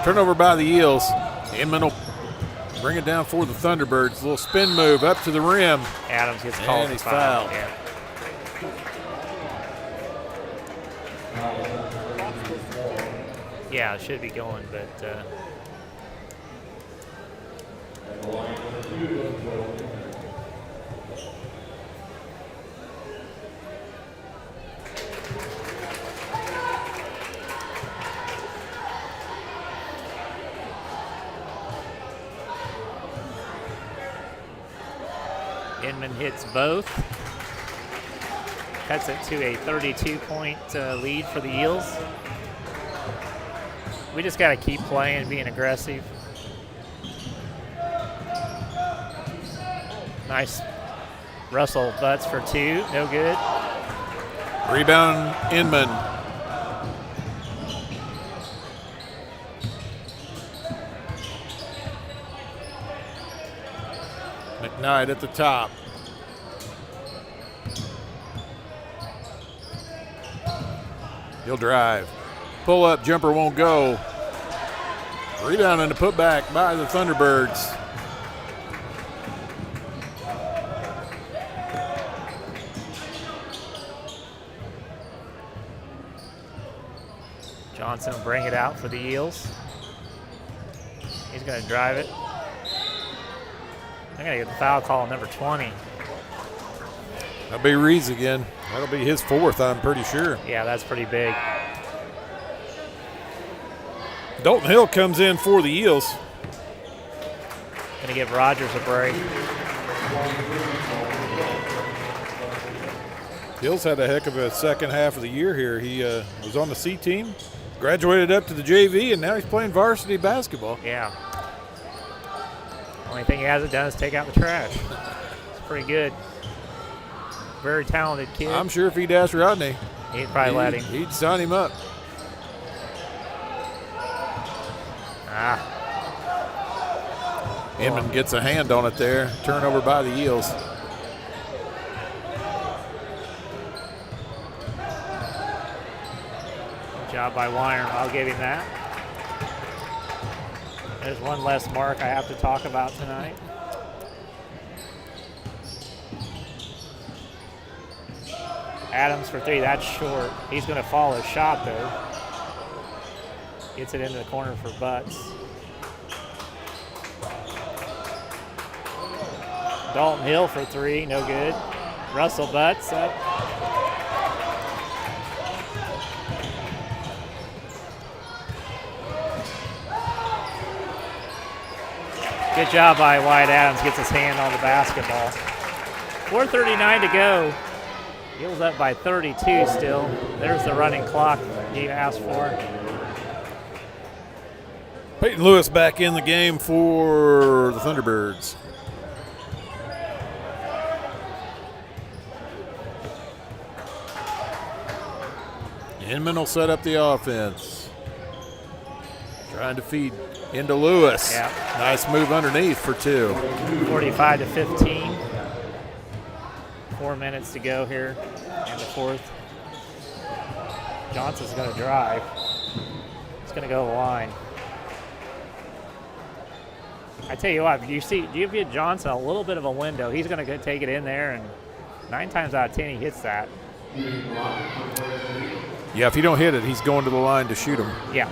S2: Turnover by the Eels. Inman will bring it down for the Thunderbirds. A little spin move up to the rim.
S1: Adams gets called
S2: And he's
S1: for foul.
S2: fouled.
S1: Yeah. Yeah, it should be going, but Inman hits both. Cuts it to a 32-point lead for the Eels. We just got to keep playing, being aggressive. Nice Russell Butts for 2, no good.
S2: Rebound, Inman. McKnight at the top. He'll drive. Pull up, jumper won't go. Rebound and a putback by the Thunderbirds.
S1: Johnson will bring it out for the Eels. He's going to drive it. I'm going to get the foul call on number 20.
S2: That'll be Reeves again. That'll be his 4th, I'm pretty sure.
S1: Yeah, that's pretty big.
S2: Dalton Hill comes in for the Eels.
S1: Going to give Rogers a break.
S2: Hill's had a heck of a second half of the year here. He was on the C team, graduated up to the JV, and now he's playing varsity basketball.
S1: Yeah. Only thing he hasn't done is take out the trash. It's pretty good. Very talented kid.
S2: I'm sure if he'd asked Rodney,
S1: he'd probably let him.
S2: He'd sign him up. Inman gets a hand on it there. Turnover by the Eels.
S1: Good job by Weiner. I'll give him that. There's one less mark I have to talk about tonight. Adams for 3. That's short. He's going to follow his shot, though. Gets it into the corner for Butts. Dalton Hill for 3, no good. Russell Butts up. Good job by Wyatt Adams, gets his hand on the basketball. 4:39 to go. Eels up by 32 still. There's the running clock he asked for.
S2: Peyton Lewis back in the game for the Thunderbirds. Inman will set up the offense. Trying to feed into Lewis.
S1: Yeah.
S2: Nice move underneath for 2.
S1: 45-15. 4 minutes to go here in the fourth. Johnson's going to drive. He's going to go to the line. I tell you what, you give Johnson a little bit of a window, he's going to take it in there, and 9 times out of 10 he hits that.
S2: Yeah, if you don't hit it, he's going to the line to shoot him.
S1: Yeah.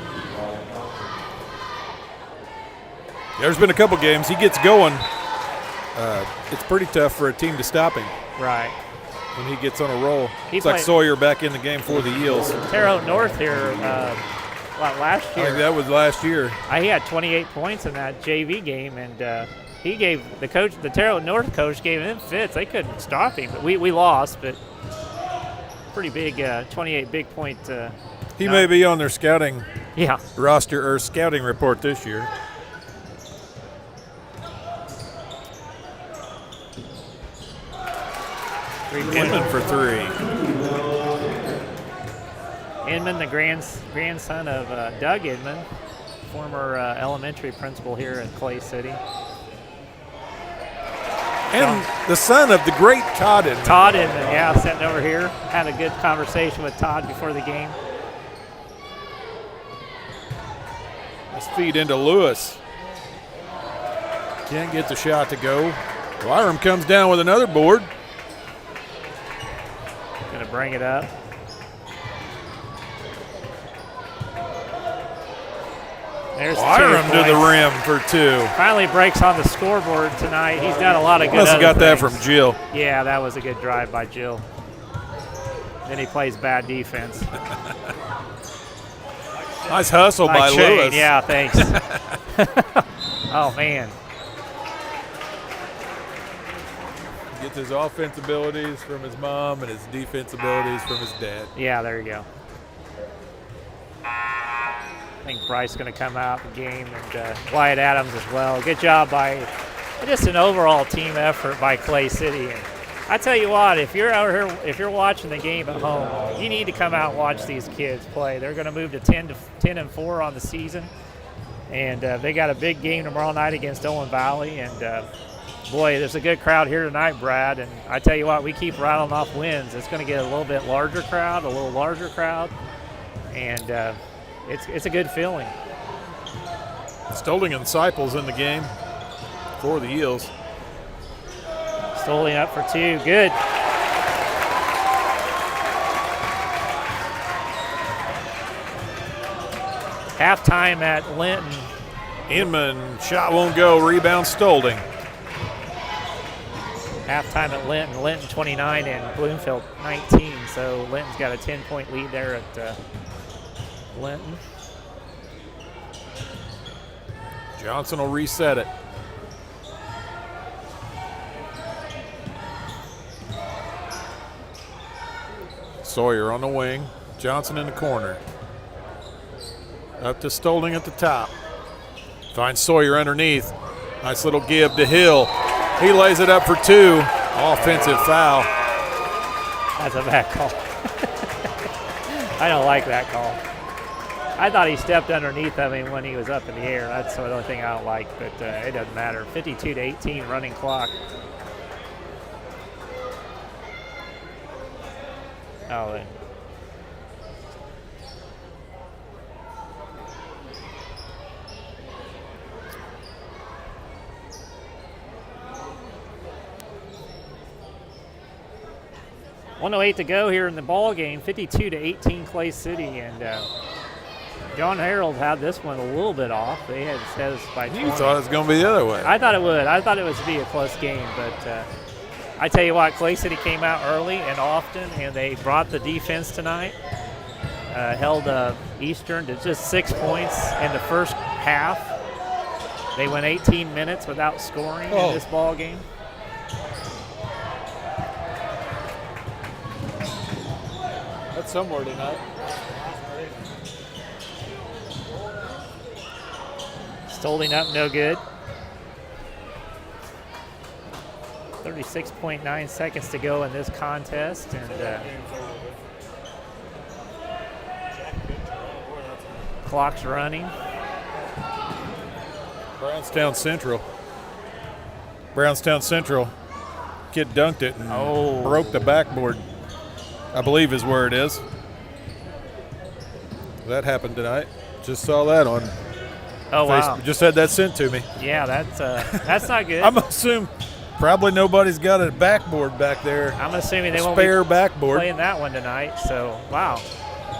S2: There's been a couple games. He gets going. It's pretty tough for a team to stop him.
S1: Right.
S2: when he gets on a roll.
S1: He
S2: It's like
S1: played-
S2: Sawyer back in the game for the Eels.
S1: Terre Haute North here last
S2: I think
S1: year.
S2: that was last year.
S1: He had 28 points in that JV game, and he gave the Terre Haute North coach gave him fits. They couldn't stop him. But we lost, but pretty big 28 big point.
S2: He may be on their scouting
S1: Yeah.
S2: roster or scouting report this year. Inman for 3.
S1: Inman, the grandson of Doug Inman, former elementary principal here in Clay City.
S2: And the son of the great Todd Inman.
S1: Todd Inman, yeah, sitting over here. Had a good conversation with Todd before the game.
S2: Let's feed into Lewis. Can't get the shot to go. Wyram comes down with another board.
S1: Gonna bring it up. There's
S2: Wyram
S1: 2
S2: to the
S1: points.
S2: rim for 2.
S1: Finally breaks on the scoreboard tonight. He's done a lot of good
S2: Must have
S1: other
S2: got that
S1: things.
S2: from Jill.
S1: Yeah, that was a good drive by Jill. Then he plays bad defense.
S2: Nice hustle by
S1: Like Shane,
S2: Lewis.
S1: yeah, thanks. Oh, man.
S2: Gets his offense abilities from his mom and his defense abilities from his dad.
S1: Yeah, there you go. I think Bryce going to come out the game, and Wyatt Adams as well. Good job by just an overall team effort by Clay City. And I tell you what, if you're out here, if you're watching the game at home, you need to come out and watch these kids play. They're going to move to 10-4 on the season, and they got a big game tomorrow night against Owen Valley. And boy, there's a good crowd here tonight, Brad. And I tell you what, we keep rattling off wins. It's going to get a little bit larger crowd, and it's a good feeling.
S2: Stoling and Seipel's in the game for the Eels.
S1: Stoling up for 2. Good. Halftime at Linton.
S2: Inman, shot won't go, rebound Stolding.
S1: Halftime at Linton. Linton 29 and Bloomfield 19. So Linton's got a 10-point lead there at Linton.
S2: Johnson will reset it. Sawyer on the wing. Johnson in the corner. Up to Stolding at the top. Finds Sawyer underneath. Nice little give to Hill. He lays it up for 2. Offensive foul.
S1: That's a bad call. I don't like that call. I thought he stepped underneath of him when he was up in the air. That's the only thing I don't like, but it doesn't matter. 52-18 running clock. Oh, they- .108 to go here in the ball game. 52-18 Clay City, and John Harold had this one a little bit off. They had said us by 20.
S2: You thought it was going to be the other way.
S1: I thought it would. I thought it was to be a close game, but I tell you what, Clay City came out early and often, and they brought the defense tonight. Held Eastern to just 6 points in the first half. They went 18 minutes without scoring in this ball game.
S2: That's somewhere tonight.
S1: Stolding up, no good. 36.9 seconds to go in this contest, and clock's running.
S2: Brownstown Central. Brownstown Central. Kid dunked it and broke the backboard, I believe is where it is. That happened tonight. Just saw that on
S1: wow.
S2: Facebook. Just had that sent to me.
S1: Yeah, that's not good.
S2: I'm assuming probably nobody's got a backboard back there.
S1: I'm assuming they won't
S2: Spare
S1: be
S2: backboard.
S1: playing that one tonight. So, wow.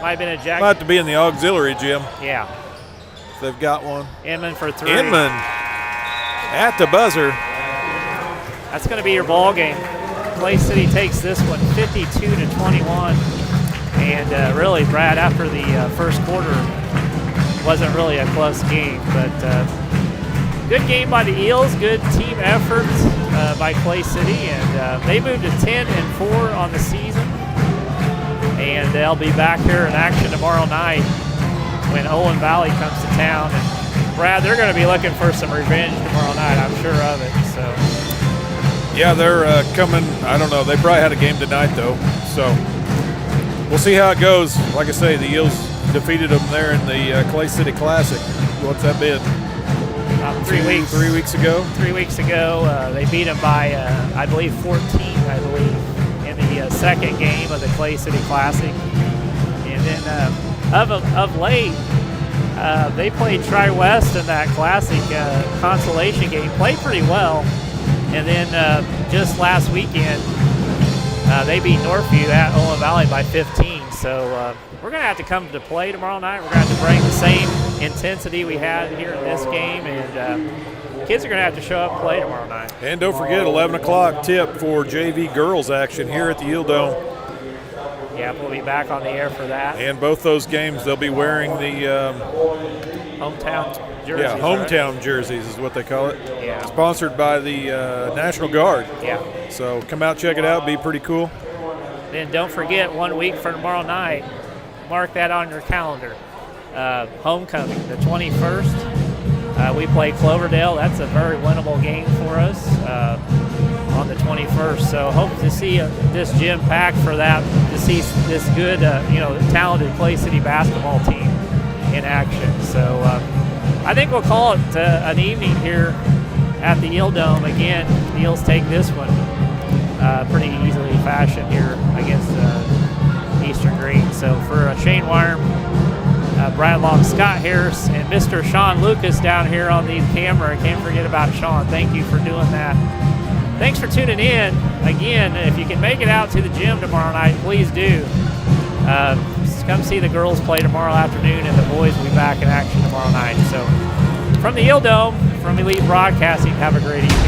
S1: Might have been a jack.
S2: Might have to be in the auxiliary gym.
S1: Yeah.
S2: If they've got one.
S1: Inman for 3.
S2: Inman at the buzzer.
S1: That's going to be your ball game. Clay City takes this one 52-21. And really, Brad, after the first quarter, wasn't really a close game. But good game by the Eels, good team effort by Clay City. And they moved to 10-4 on the season. And they'll be back here in action tomorrow night when Olin Valley comes to town. And Brad, they're going to be looking for some revenge tomorrow night, I'm sure of it. So,
S2: Yeah, they're coming. I don't know. They probably had a game tonight, though. So we'll see how it goes. Like I say, the Eels defeated them there in the Clay City Classic. What's that been?
S1: about 3 weeks.
S2: 3 weeks ago?
S1: 3 weeks ago. They beat them by, I believe, 14, I believe, in the second game of the Clay City Classic. And then of late, they played Tri-West in that Classic consolation game, played pretty well. And then just last weekend, they beat Northview at Olin Valley by 15. So we're going to have to come to play tomorrow night. We're going to have to bring the same intensity we had here in this game. And kids are going to have to show up and play tomorrow night.
S2: And don't forget, 11 o'clock tip for JV girls action here at the Eel Dome.
S1: Yeah, we'll be back on the air for that.
S2: And both those games, they'll be wearing the
S1: Hometown jerseys.
S2: yeah, hometown jerseys is what they call it.
S1: Yeah.
S2: Sponsored by the National Guard.
S1: Yeah.
S2: So come out, check it out. Be pretty cool.
S1: Then don't forget, 1 week from tomorrow night, mark that on your calendar. Homecoming, the 21st. We play Cloverdale. That's a very winnable game for us on the 21st. So hope to see this gym packed for that, to see this good, talented Clay City basketball team in action. So I think we'll call it an evening here at the Eel Dome. Again, the Eels take this one pretty easily fashioned here against Eastern Green. So for Shane Wyram, Brad Long, Scott Harris, and Mr. Sean Lucas down here on the camera. Can't forget about Sean. Thank you for doing that. Thanks for tuning in. Again, if you can make it out to the gym tomorrow night, please do. Come see the girls play tomorrow afternoon, and the boys will be back in action tomorrow night. So from the Eel Dome, from Elite Broadcasting, have a great evening.